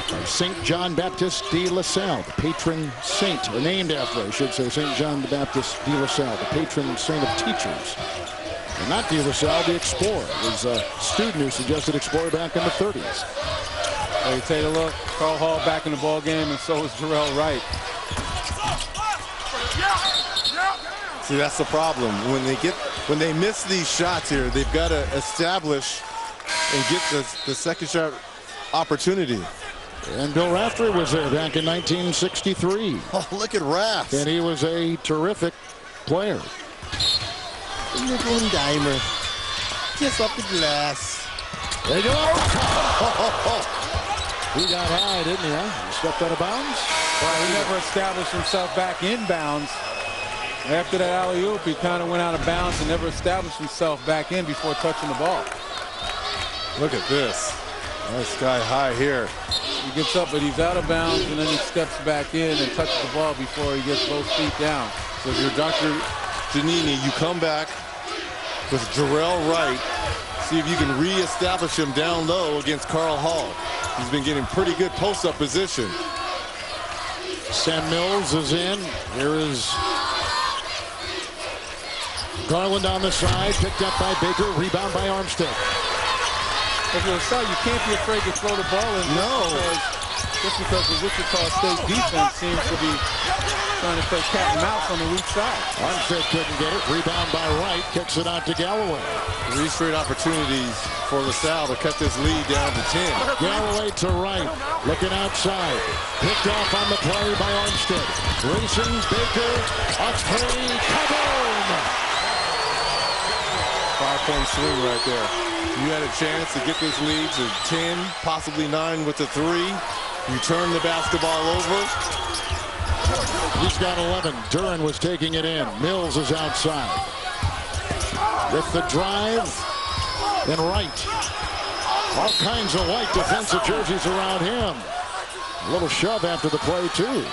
by St. John Baptist de LaSalle, the patron saint, or named after, I should say, St. John the Baptist de LaSalle, the patron saint of teachers. And not de LaSalle, the Explorer. It was a student who suggested Explorer back in the 30s. Hey, take a look. Carl Hall back in the ball game, and so is Jarrell Wright. See, that's the problem. When they miss these shots here, they've got to establish and get the second shot opportunity. And Bill Raftery was there back in 1963. Oh, look at Raft. And he was a terrific player. Nickel and dimer. Kiss up the glass. There you go. He got high, didn't he? He stepped out of bounds. Well, he never established himself back in bounds. After that alley-oop, he kind of went out of bounds and never established himself back in before touching the ball. Look at this. That's sky high here. He gets up, but he's out of bounds, and then he steps back in and touches the ball before he gets both feet down. So if you're Dr. Giannini, you come back with Jarrell Wright. See if you can reestablish him down low against Carl Hall. He's been getting pretty good post-up position. Sam Mills is in. Here is Garland on the side, picked up by Baker, rebound by Armstead. As a result, you can't be afraid to throw the ball in. Just because the Wichita State defense seems to be trying to play cat and mouse on the weak side. Armstead couldn't get it. Rebound by Wright. Kicks it out to Galloway. 3 straight opportunities for LaSalle to cut this lead down to 10. Galloway to Wright. Looking outside. Picked off on the play by Armstead. Racing Baker. Oxley. Kaboom! 5-point swing right there. You had a chance to get this lead to 10, possibly 9 with the 3. You turn the basketball over. He's got 11. Duran was taking it in. Mills is outside. With the drive, and Wright. All kinds of white defensive jerseys around him. A little shove after the play, too.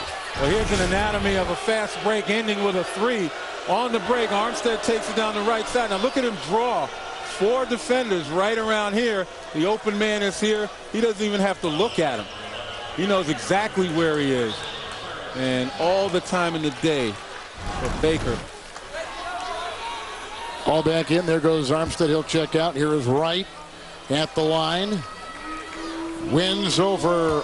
Well, here's an anatomy of a fast break ending with a 3. On the break, Armstead takes it down the right side. Now look at him draw. 4 defenders right around here. The open man is here. He doesn't even have to look at him. He knows exactly where he is. And all the time in the day for Baker. All back in. There goes Armstead. He'll check out. Here is Wright at the line. Wins over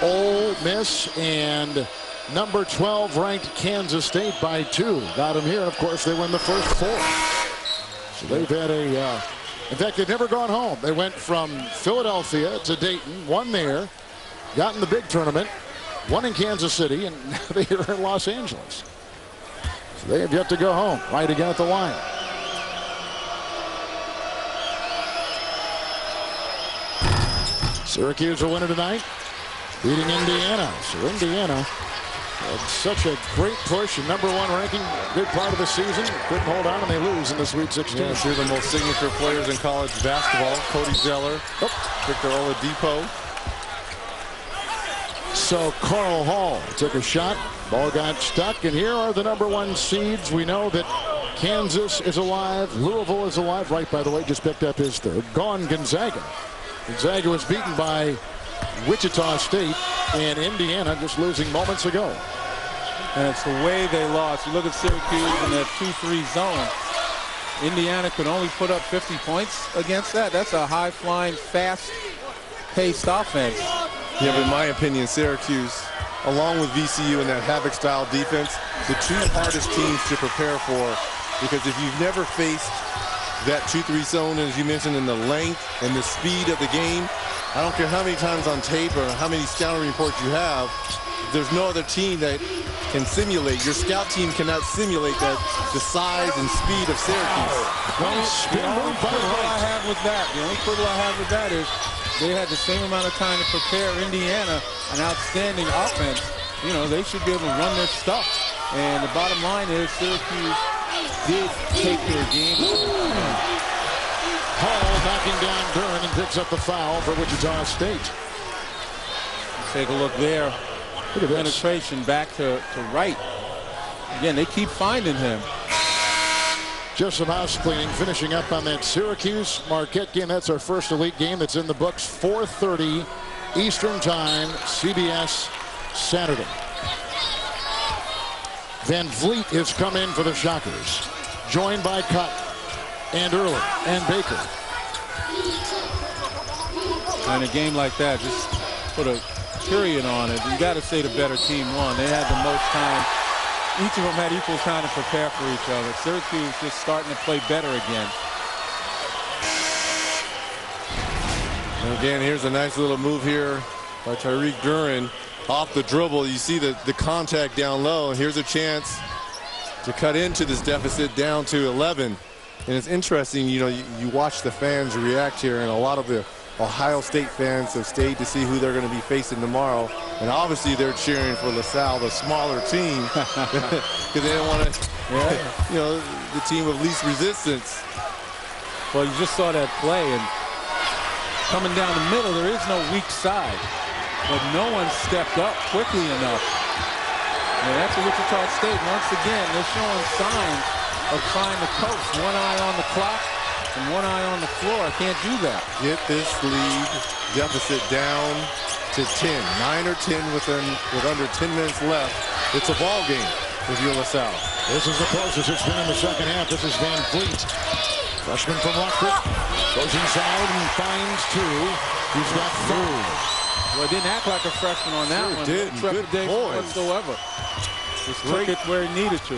Ole Miss and number 12 ranked Kansas State by 2. Got him here. And of course, they win the first 4. So they've had a, in fact, they've never gone home. They went from Philadelphia to Dayton, won there, got in the big tournament, won in Kansas City, and now they're in Los Angeles. So they have yet to go home. Right again at the line. Syracuse will win it tonight, beating Indiana. So Indiana had such a great push, and number 1 ranking, good part of the season. Couldn't hold on, and they lose in the Sweet 16. Yeah, 2 of the most signature players in college basketball. Cody Zeller, Victor Oladipo. So Carl Hall took a shot. Ball got stuck, and here are the number 1 seeds. We know that Kansas is alive. Louisville is alive. Wright, by the way, just picked up his 3rd. Gone Gonzaga. Gonzaga was beaten by Wichita State, and Indiana just losing moments ago. And it's the way they lost. You look at Syracuse in that 2-3 zone. Indiana could only put up 50 points against that. That's a high-flying, fast-paced offense. Yeah, but in my opinion, Syracuse, along with VCU and that Havoc-style defense, the 2 hardest teams to prepare for, because if you've never faced that 2-3 zone, as you mentioned, in the length and the speed of the game, I don't care how many times on tape or how many scouting reports you have, there's no other team that can simulate. Your scout team cannot simulate that, the size and speed of Syracuse. The only quibble I have with that is they had the same amount of time to prepare Indiana an outstanding offense. You know, they should be able to run their stuff. And the bottom line is Syracuse did take their game. Hall knocking down Duran and picks up the foul for Wichita State. Take a look there. Look at this. Penetration back to Wright. Again, they keep finding him. Just some house cleaning, finishing up on that Syracuse Marquette game. That's our first elite game that's in the books. 4:30 Eastern Time, CBS, Saturday. Van Vliet has come in for the Shockers, joined by Cotton and Early and Baker. And a game like that, just put a period on it. You got to say the better team won. They had the most time. Each of them had equal time to prepare for each other. Syracuse just starting to play better again. And again, here's a nice little move here by Tyreek Duren. Off the dribble, you see the contact down low, and here's a chance to cut into this deficit down to 11. And it's interesting, you know, you watch the fans react here, and a lot of the Ohio State fans have stayed to see who they're going to be facing tomorrow. And obviously they're cheering for LaSalle, the smaller team, because they don't want to, you know, the team of least resistance. Well, you just saw that play, and coming down the middle, there is no weak side. But no one stepped up quickly enough. And that's a Wichita State. Once again, they're showing signs of trying to coast. One eye on the clock and one eye on the floor. I can't do that. Get this lead deficit down to 10. 9 or 10 with under 10 minutes left. It's a ball game if you're LaSalle. This is the closest it's been in the second half. This is Van Fleet. Freshman from Rockford. Goes inside and finds two. He's got 3. Well, it didn't act like a freshman on that one. Did. Good poise whatsoever. Just took it where he needed to.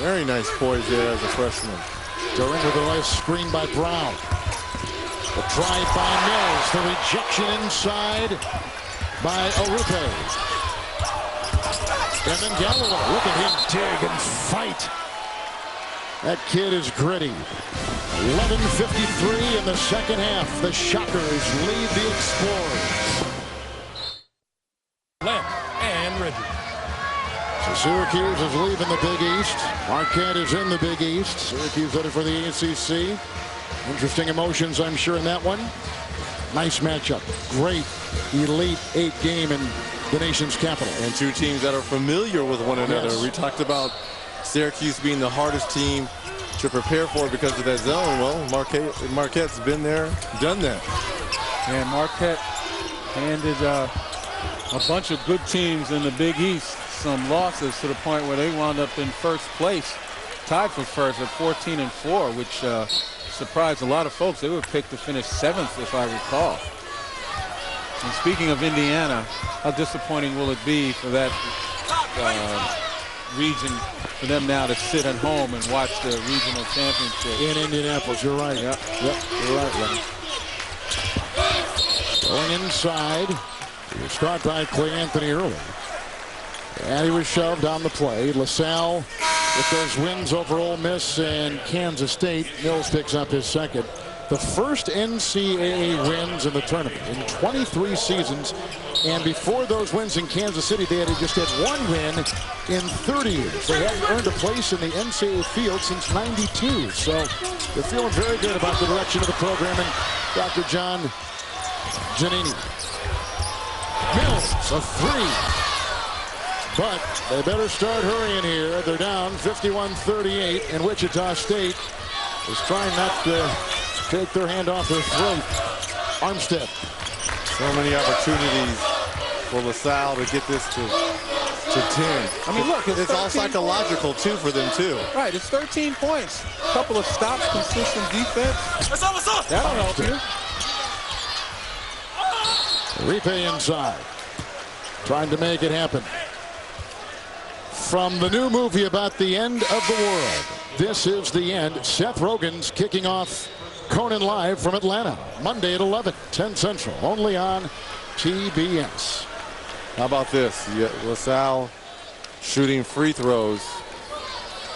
Very nice poise there as a freshman. During with a nice screen by Brown. The drive by Mills. The rejection inside by Arupe. And then Galloway. Look at him dig and fight. That kid is gritty. 11:53 in the second half. The Shockers lead the Explorers. And Reggie. So Syracuse is leaving the Big East. Marquette is in the Big East. Syracuse headed for the ACC. Interesting emotions, I'm sure, in that one. Nice matchup. Great Elite 8 game in the nation's capital. And two teams that are familiar with one another. Yes. We talked about Syracuse being the hardest team to prepare for because of that zone. Well, Marquette's been there, done that. And Marquette handed a bunch of good teams in the Big East some losses to the point where they wound up in first place, tied for first at 14-4, which surprised a lot of folks. They were picked to finish 7th, if I recall. And speaking of Indiana, how disappointing will it be for that region, for them now to sit at home and watch the regional championship in Indianapolis? You're right. Yep, you're right, Lenny. Going inside. He was caught by Clay Anthony early. And he was shoved on the play. LaSalle with those wins over Ole Miss and Kansas State. Mills picks up his second. The first NCAA wins in the tournament in 23 seasons. And before those wins in Kansas City, they had just had one win in 30 years. They hadn't earned a place in the NCAA field since '92. So they're feeling very good about the direction of the program. And Dr. John Giannini. Mills, a 3. But they better start hurrying here. They're down 51-38, and Wichita State is trying not to take their hand off their throat. Armstead. So many opportunities for LaSalle to get this to 10. I mean, look, it's all psychological, too, for them, too. Right, it's 13 points. A couple of stops, consistent defense. What's up? That'll help you. Ripe inside. Trying to make it happen. From the new movie about the end of the world, this is the end. Seth Rogen's kicking off Conan Live from Atlanta, Monday at 11, 10 Central, only on TBS. How about this? LaSalle shooting free throws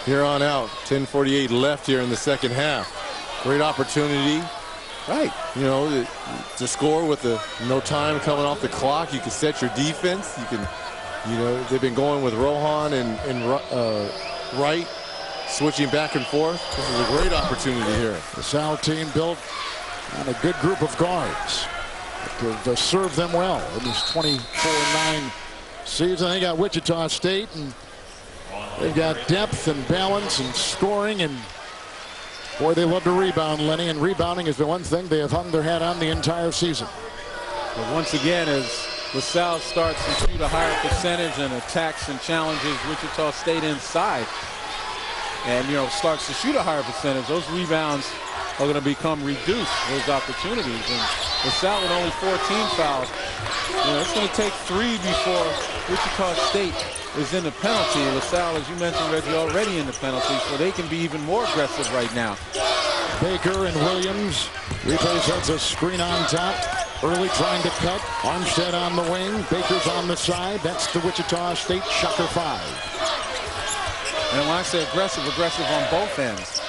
here on out. 10:48 left here in the second half. Great opportunity. Right. You know, to score with no time coming off the clock. You can set your defense. You can, you know, they've been going with Rohan and Wright, switching back and forth. This is a great opportunity here. The Sal team built on a good group of guards to serve them well in this 24-9 season. They got Wichita State, and they've got depth and balance and scoring, and boy, they love to rebound, Lenny, and rebounding is the one thing they have hung their hat on the entire season. But once again, as LaSalle starts to shoot a higher percentage and attacks and challenges Wichita State inside, and, you know, starts to shoot a higher percentage, those rebounds are going to become reduced, those opportunities. And LaSalle with only 14 fouls, you know, it's going to take 3 before Wichita State is in the penalty. LaSalle, as you mentioned, Reggie, already in the penalty, so they can be even more aggressive right now. Baker and Williams. Ripe sets a screen on top. Early trying to cut. Armstead on the wing. Baker's on the side. That's the Wichita State Shocker 5. And when I say aggressive, aggressive on both ends.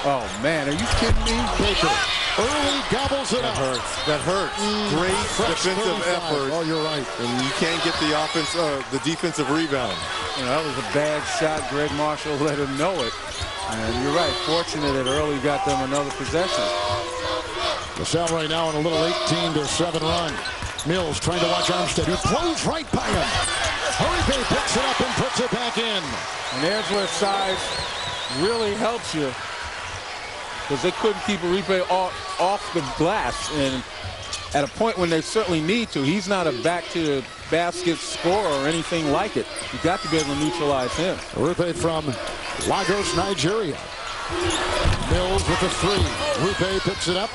Oh, man, are you kidding me? Baker early gobbles it up. That hurts. Great defensive effort. Oh, you're right. And you can't get the the defensive rebound. You know, that was a bad shot. Greg Marshall let him know it. And you're right. Fortunate that Early got them another possession. LaSalle right now on a little 18-7 run. Mills trying to watch Armstead, who blows right by him. Hurricane picks it up and puts it back in. And there's where size really helps you, because they couldn't keep Uribe off the glass. And at a point when they certainly need to, he's not a back-to-basket scorer or anything like it. You got to be able to neutralize him. Uribe from Lagos, Nigeria. Mills with the three. Uribe picks it up.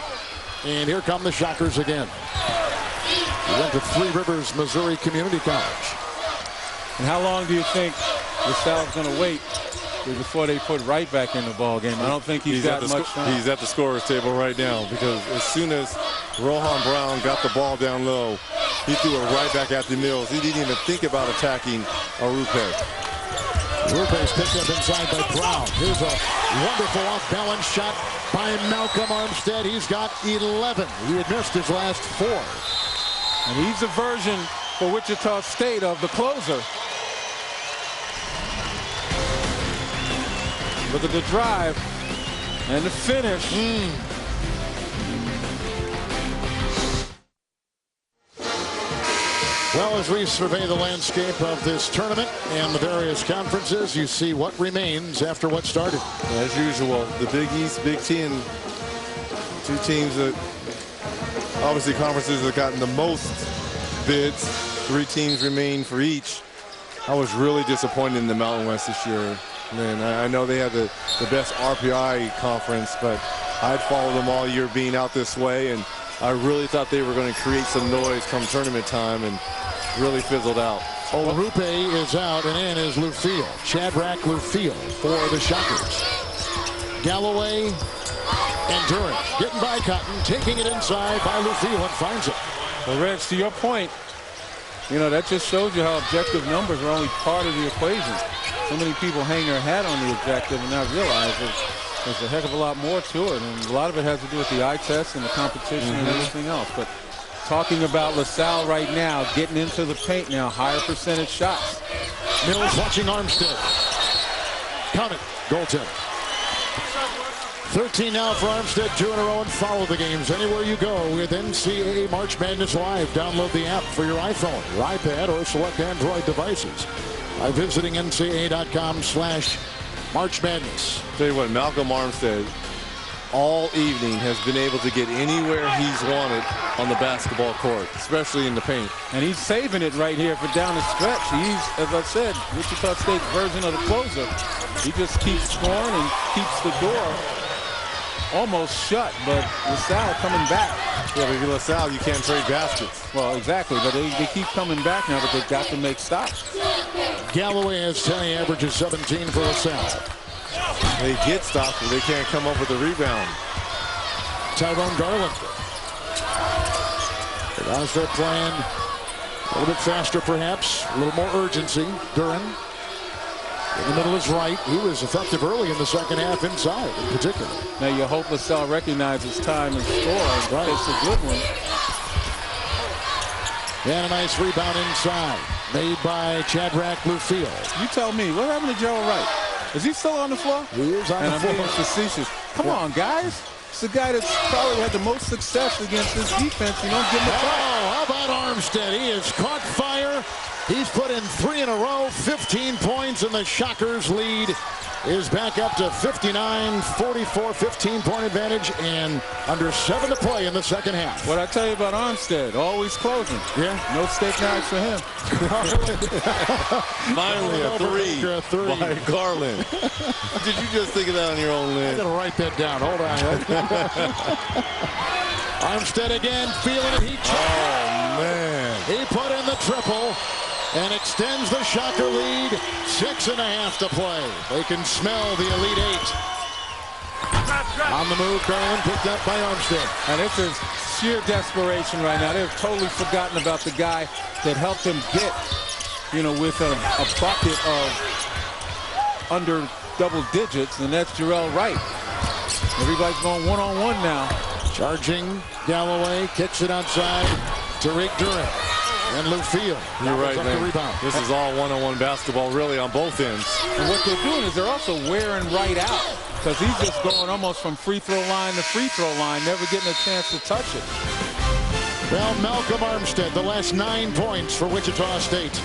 And here come the Shockers again. He went to Three Rivers, Missouri Community College. And how long do you think LaSalle's going to wait before they put Wright back in the ball game? I don't think he's got much time. He's at the scorer's table right now, because as soon as Rohan Brown got the ball down low, he threw it right back at the Mills. He didn't even think about attacking Uribe. Uribe's picked up inside by Brown. Here's a wonderful off-balance shot by Malcolm Armstead. He's got 11. He had missed his last 4. And he's a version for Wichita State of the closer. Look at the drive and the finish. Well, as we survey the landscape of this tournament and the various conferences, you see what remains after what started. As usual, the Big East, Big Ten, two teams that obviously conferences have gotten the most bids. 3 teams remain for each. I was really disappointed in the Mountain West this year. Man, I know they had the best RPI conference, but I'd followed them all year being out this way, and I really thought they were going to create some noise come tournament time, and really fizzled out. Uribe is out, and in is Lufield. Shadrack Lufield for the Shockers. Galloway and Durant getting by Cotton, taking it inside by Lufield and finds it. Well, Reg, to your point, you know, that just shows you how objective numbers are only part of the equation. So many people hang their hat on the objective and not realize there's a heck of a lot more to it. And a lot of it has to do with the eye test and the competition and everything else. But talking about LaSalle right now, getting into the paint now, higher percentage shots. Mills watching Armstead. Coming, goaltender. 13 now for Armstead, 2 in a row, and follow the games anywhere you go with NCAA March Madness Live. Download the app for your iPhone, your iPad, or select Android devices by visiting ncaa.com/March Madness. Tell you what, Malcolm Armstead all evening has been able to get anywhere he's wanted on the basketball court, especially in the paint. And he's saving it right here for down the stretch. He's, as I said, Wichita State's version of the closer. He just keeps scoring and keeps the door almost shut, but LaSalle coming back. Yeah, but if you're LaSalle, you can't trade baskets. Well, exactly, but they keep coming back now, but they've got to make stops. Galloway has 10, he averages 17 for LaSalle. They get stops, but they can't come up with a rebound. Tyrone Garland. The guys start playing a little bit faster, perhaps, a little more urgency. Duran in the middle is right. He was effective early in the second half inside, in particular. Now you hope LaSalle recognizes time and scores. Right. It's a good one. And a nice rebound inside, made by Shadrack Lufield. You tell me, what happened to Gerald Wright? Is he still on the floor? He is on the floor. And I'm being facetious. Come on, guys. It's the guy that's probably had the most success against this defense. You don't give him a try. Oh, how about Armstead? He has caught fire. He's put in 3 in a row, 15 points, and the Shockers lead is back up to 59-44, 15-point advantage, and under 7 to play in the second half. What I tell you about Armstead, always closing. Yeah. No steak knives for him. Finally, a three by Garland. Did you just think of that on your own list? I gotta write that down. Hold on. Armstead again, feeling it. He checked. Oh, man. He put in the triple and extends the Shocker lead. 6.5 to play. They can smell the Elite 8. On the move, Garland picked up by Armstead. And this is sheer desperation right now. They've totally forgotten about the guy that helped them get, with a bucket of under double digits, and that's Jarrell Wright. Everybody's going one-on-one now. Charging Galloway, kicks it outside to Rick Durant. And Lou Field. You're right, man. This is all one-on-one basketball, really, on both ends. And what they're doing is they're also wearing Wright out, because he's just going almost from free throw line to free throw line, never getting a chance to touch it. Well, Malcolm Armstead, the last 9 points for Wichita State.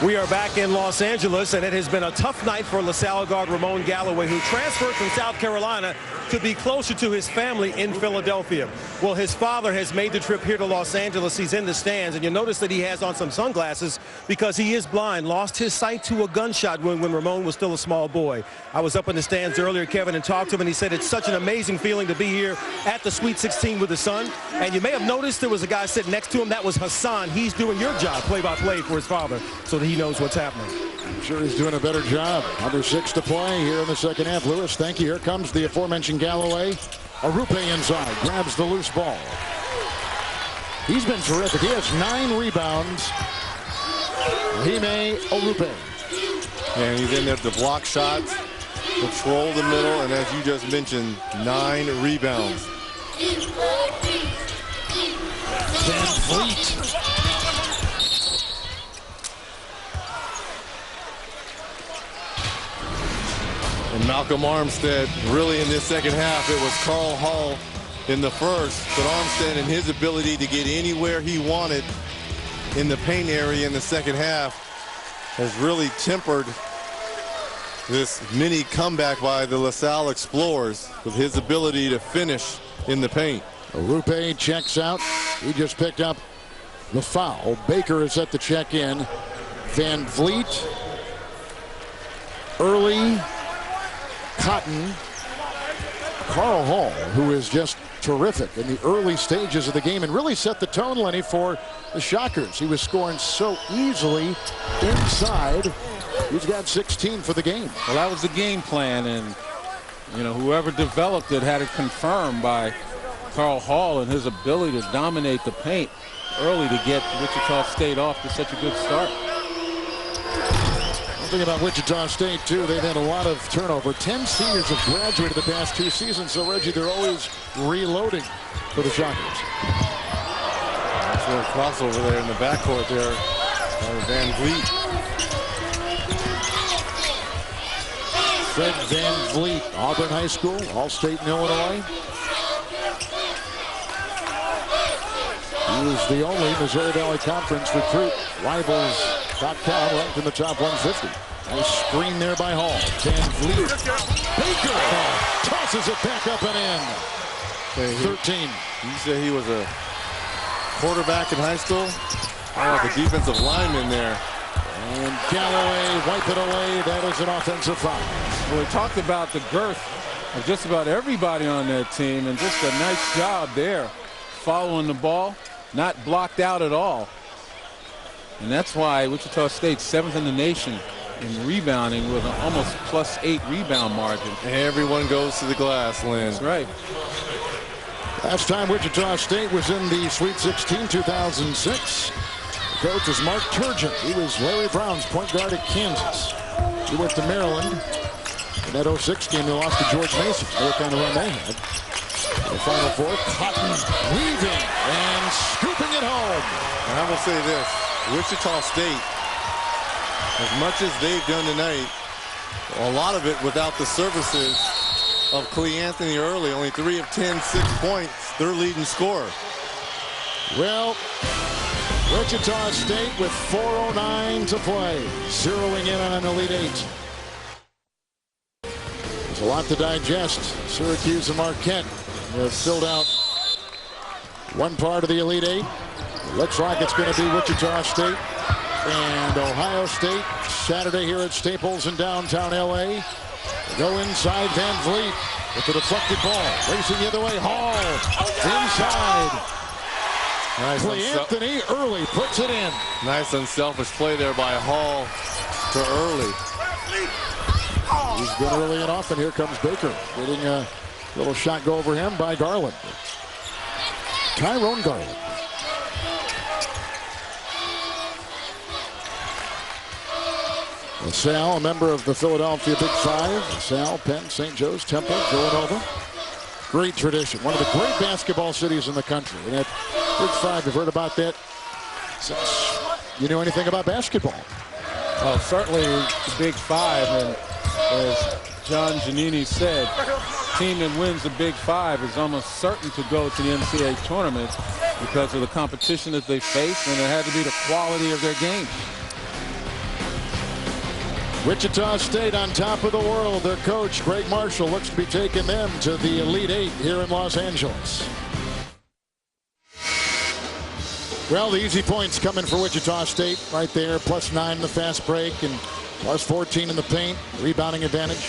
We are back in Los Angeles, and it has been a tough night for LaSalle guard Ramon Galloway, who transferred from South Carolina to be closer to his family in Philadelphia. Well, his father has made the trip here to Los Angeles. He's in the stands, and you'll notice that he has on some sunglasses because he is blind. Lost his sight to a gunshot wound when Ramon was still a small boy. I was up in the stands earlier, Kevin, and talked to him, and he said it's such an amazing feeling to be here at the Sweet 16 with his son. And you may have noticed there was a guy sitting next to him. That was Hassan. He's doing your job, play-by-play, for his father, so that he knows what's happening. I'm sure he's doing a better job. Under 6 to play here in the second half. Lewis, thank you. Here comes the aforementioned Galloway. Arupe inside, grabs the loose ball. He's been terrific. He has 9 rebounds. Hime Arupe. And he's in there to block shots, control the middle, and as you just mentioned, 9 rebounds. Van Vliet. And Malcolm Armstead, really in this second half, it was Carl Hall in the first, but Armstead and his ability to get anywhere he wanted in the paint area in the second half has really tempered this mini comeback by the LaSalle Explorers with his ability to finish in the paint. Arupe checks out. He just picked up the foul. Baker is set to check in. Van Vliet, Early, Cotton, Carl Hall, who is just terrific in the early stages of the game and really set the tone, Lenny, for the Shockers. He was scoring so easily inside. He's got 16 for the game. Well, that was the game plan, and whoever developed it had it confirmed by Carl Hall and his ability to dominate the paint early to get Wichita State off to such a good start. One thing about Wichita State, too, they've had a lot of turnover. 10 seniors have graduated the past 2 seasons, so, Reggie, they're always reloading for the Shockers. Nice little crossover there in the backcourt there. Van Vliet. Fred Van Vliet, Auburn High School, All-State in Illinois. He was the only Missouri Valley Conference recruit. Rivals.com ranked in the top 150. Nice screen there by Hall. Van Vliet. Baker tosses it back up and in. 13. You say he was a quarterback in high school? Like a defensive lineman there. And Galloway wipe it away. That is an offensive foul. Well, we talked about the girth of just about everybody on that team, and just a nice job there following the ball, not blocked out at all. And that's why Wichita State's 7th in the nation in rebounding with an almost +8 rebound margin. Everyone goes to the glass, Lynn. That's right. Last time Wichita State was in the Sweet 16, 2006. The coach was Mark Turgeon. He was Larry Brown's point guard at Kansas. He went to Maryland. In that 06 game, they lost to George Mason. What kind of run they had. The Final Four, Cotton weaving and scooping it home. And I will say this, Wichita State, as much as they've done tonight, a lot of it without the services of Clee Anthony early. Only 3 of 10, 6 points, their leading scorer. Well, Wichita State with 4:09 to play, zeroing in on an Elite Eight. There's a lot to digest. Syracuse and Marquette have filled out one part of the Elite Eight. It looks like it's going to be Wichita State and Ohio State Saturday here at Staples in downtown LA. They go inside. Van Vliet with the deflected ball. Racing the other way. Hall inside. Nice. Clee Anthony early puts it in. Nice unselfish play there by Hall to Early. He's been early and often. Here comes Baker. Getting a little shot go over him by Garland. Tyrone Garland. LaSalle, a member of the Philadelphia Big Five. LaSalle, Penn, St. Joe's, Temple, Villanova. Great tradition. One of the great basketball cities in the country. And at Big Five, you've heard about that since you knew anything about basketball. Well, certainly the Big Five, and as John Giannini said, team that wins the Big Five is almost certain to go to the NCAA tournament because of the competition that they face, and it had to be the quality of their game. Wichita State on top of the world. Their coach, Greg Marshall, looks to be taking them to the Elite Eight here in Los Angeles. Well, the easy points coming for Wichita State right there. +9 in the fast break and +14 in the paint. Rebounding advantage.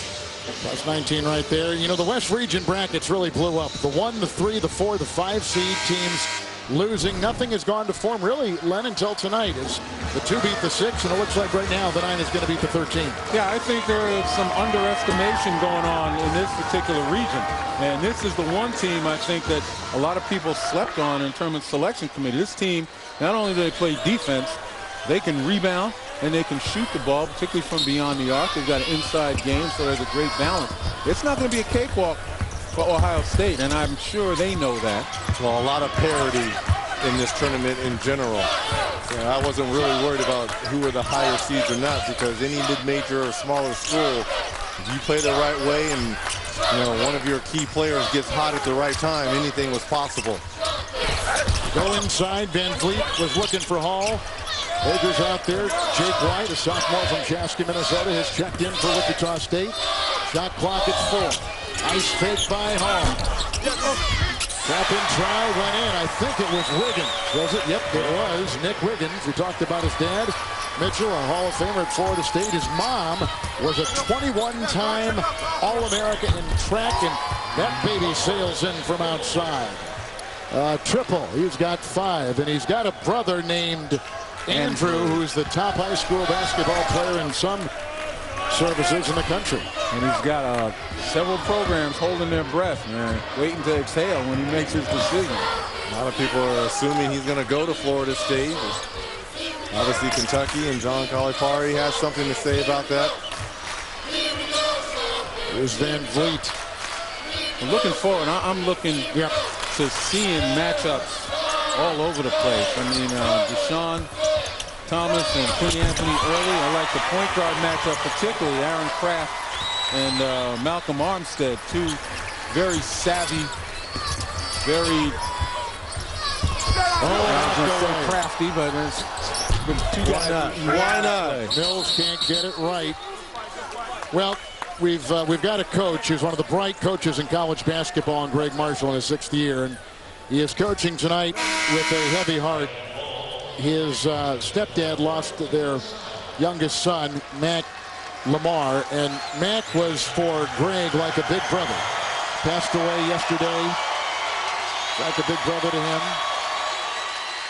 +19 right there. You know, the West Region brackets really blew up. The 1, the 3, the 4, the 5 seed teams losing. Nothing has gone to form really, Len, until tonight as the 2 beat the 6, and it looks like right now the 9 is going to beat the 13. Yeah, I think there is some underestimation going on in this particular region. And this is the one team I think that a lot of people slept on in terms of selection committee. This team, not only do they play defense, they can rebound and they can shoot the ball, particularly from beyond the arc. They've got an inside game, so there's a great balance. It's not going to be a cakewalk for Ohio State, and I'm sure they know that. Well, a lot of parity in this tournament in general. I wasn't really worried about who were the higher seeds or not, because any mid-major or smaller school, if you play the right way and one of your key players gets hot at the right time, anything was possible. Go inside. Van Vliet was looking for Hall. Baker's out there. Jake White, a sophomore from Chaska, Minnesota, has checked in for Wichita State. Shot clock at 4. Nice fake by Hall. Tap in try, went in. I think it was Wiggins. Was it? Yep, it was. Nick Wiggins. We talked about his dad, Mitchell, a Hall of Famer at Florida State. His mom was a 21-time All-America in track, and that baby sails in from outside. Triple. He's got 5, and he's got a brother named Andrew, who's the top high school basketball player in some services in the country. And he's got several programs holding their breath, man, waiting to exhale when he makes his decision. A lot of people are assuming he's going to go to Florida State. Obviously, Kentucky, and John Calipari has something to say about that. Here's Van Vliet. I'm looking forward. I'm looking to seeing matchups all over the place. I mean, Deshaun Thomas and Quinn Anthony early. I like the point guard matchup, particularly Aaron Craft and Malcolm Armstead, 2 very savvy, very crafty, but it's been 2 guys. Why not? Mills can't get it right. Well, we've got a coach who's one of the bright coaches in college basketball, and Greg Marshall in his 6th year, and he is coaching tonight with a heavy heart. His stepdad lost their youngest son, Mac Lamar, and Mac was for Greg like a big brother. Passed away yesterday, like a big brother to him.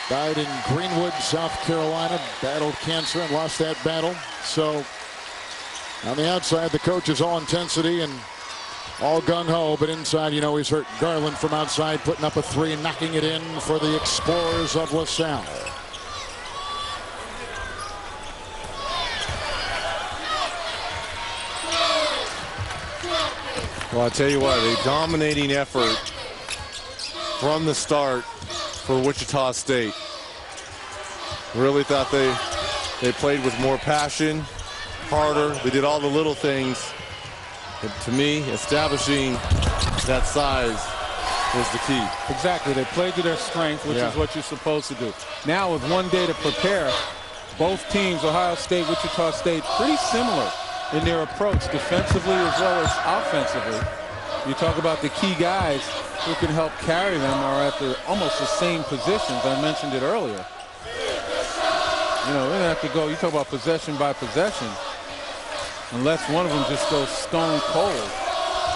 Died in Greenwood, South Carolina, battled cancer and lost that battle. So on the outside, the coach is all intensity and all gung-ho, but inside, he's hurt. Garland from outside putting up a 3 and knocking it in for the Explorers of LaSalle. Well, I'll tell you what, a dominating effort from the start for Wichita State. Really thought they played with more passion, harder. They did all the little things. And to me, establishing that size was the key. Exactly. They played to their strength, which is what you're supposed to do. Now, with 1 day to prepare, both teams, Ohio State, Wichita State, pretty similar in their approach defensively as well as offensively. You talk about the key guys who can help carry them are at almost the same positions. I mentioned it earlier. We don't have to go, you talk about possession by possession, unless one of them just goes stone cold.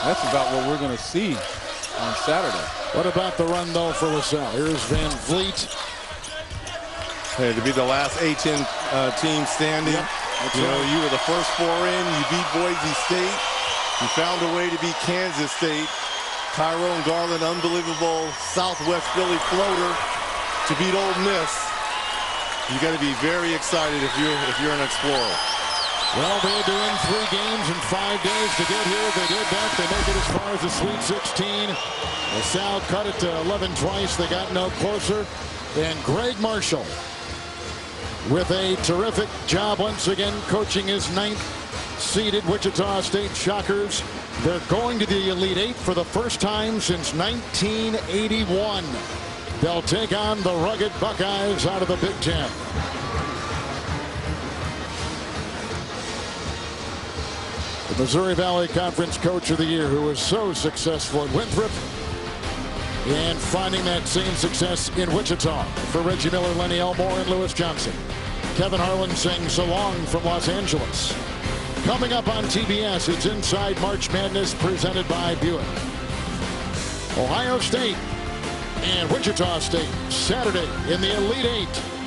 That's about what we're going to see on Saturday. What about the run, though, for LaSalle? Here's Van Vliet. Hey, to be the last A-10 team standing, You know, you were the first four in. You beat Boise State. You found a way to beat Kansas State. Tyrone Garland, unbelievable Southwest Philly floater to beat Ole Miss. You got to be very excited if you're an Explorer. Well, they had to win 3 games in 5 days to get here. They did that. They make it as far as the Sweet 16. LaSalle cut it to 11 twice. They got no closer. And Greg Marshall with a terrific job once again coaching his 9th seeded Wichita State Shockers. They're going to the Elite Eight for the first time since 1981. They'll take on the rugged Buckeyes out of the Big Ten. The Missouri Valley Conference Coach of the Year, who was so successful at Winthrop, and finding that same success in Wichita for Reggie Miller, Lenny Elmore, and Lewis Johnson. Kevin Harlan saying so long from Los Angeles. Coming up on TBS, it's Inside March Madness presented by Buick. Ohio State and Wichita State Saturday in the Elite Eight.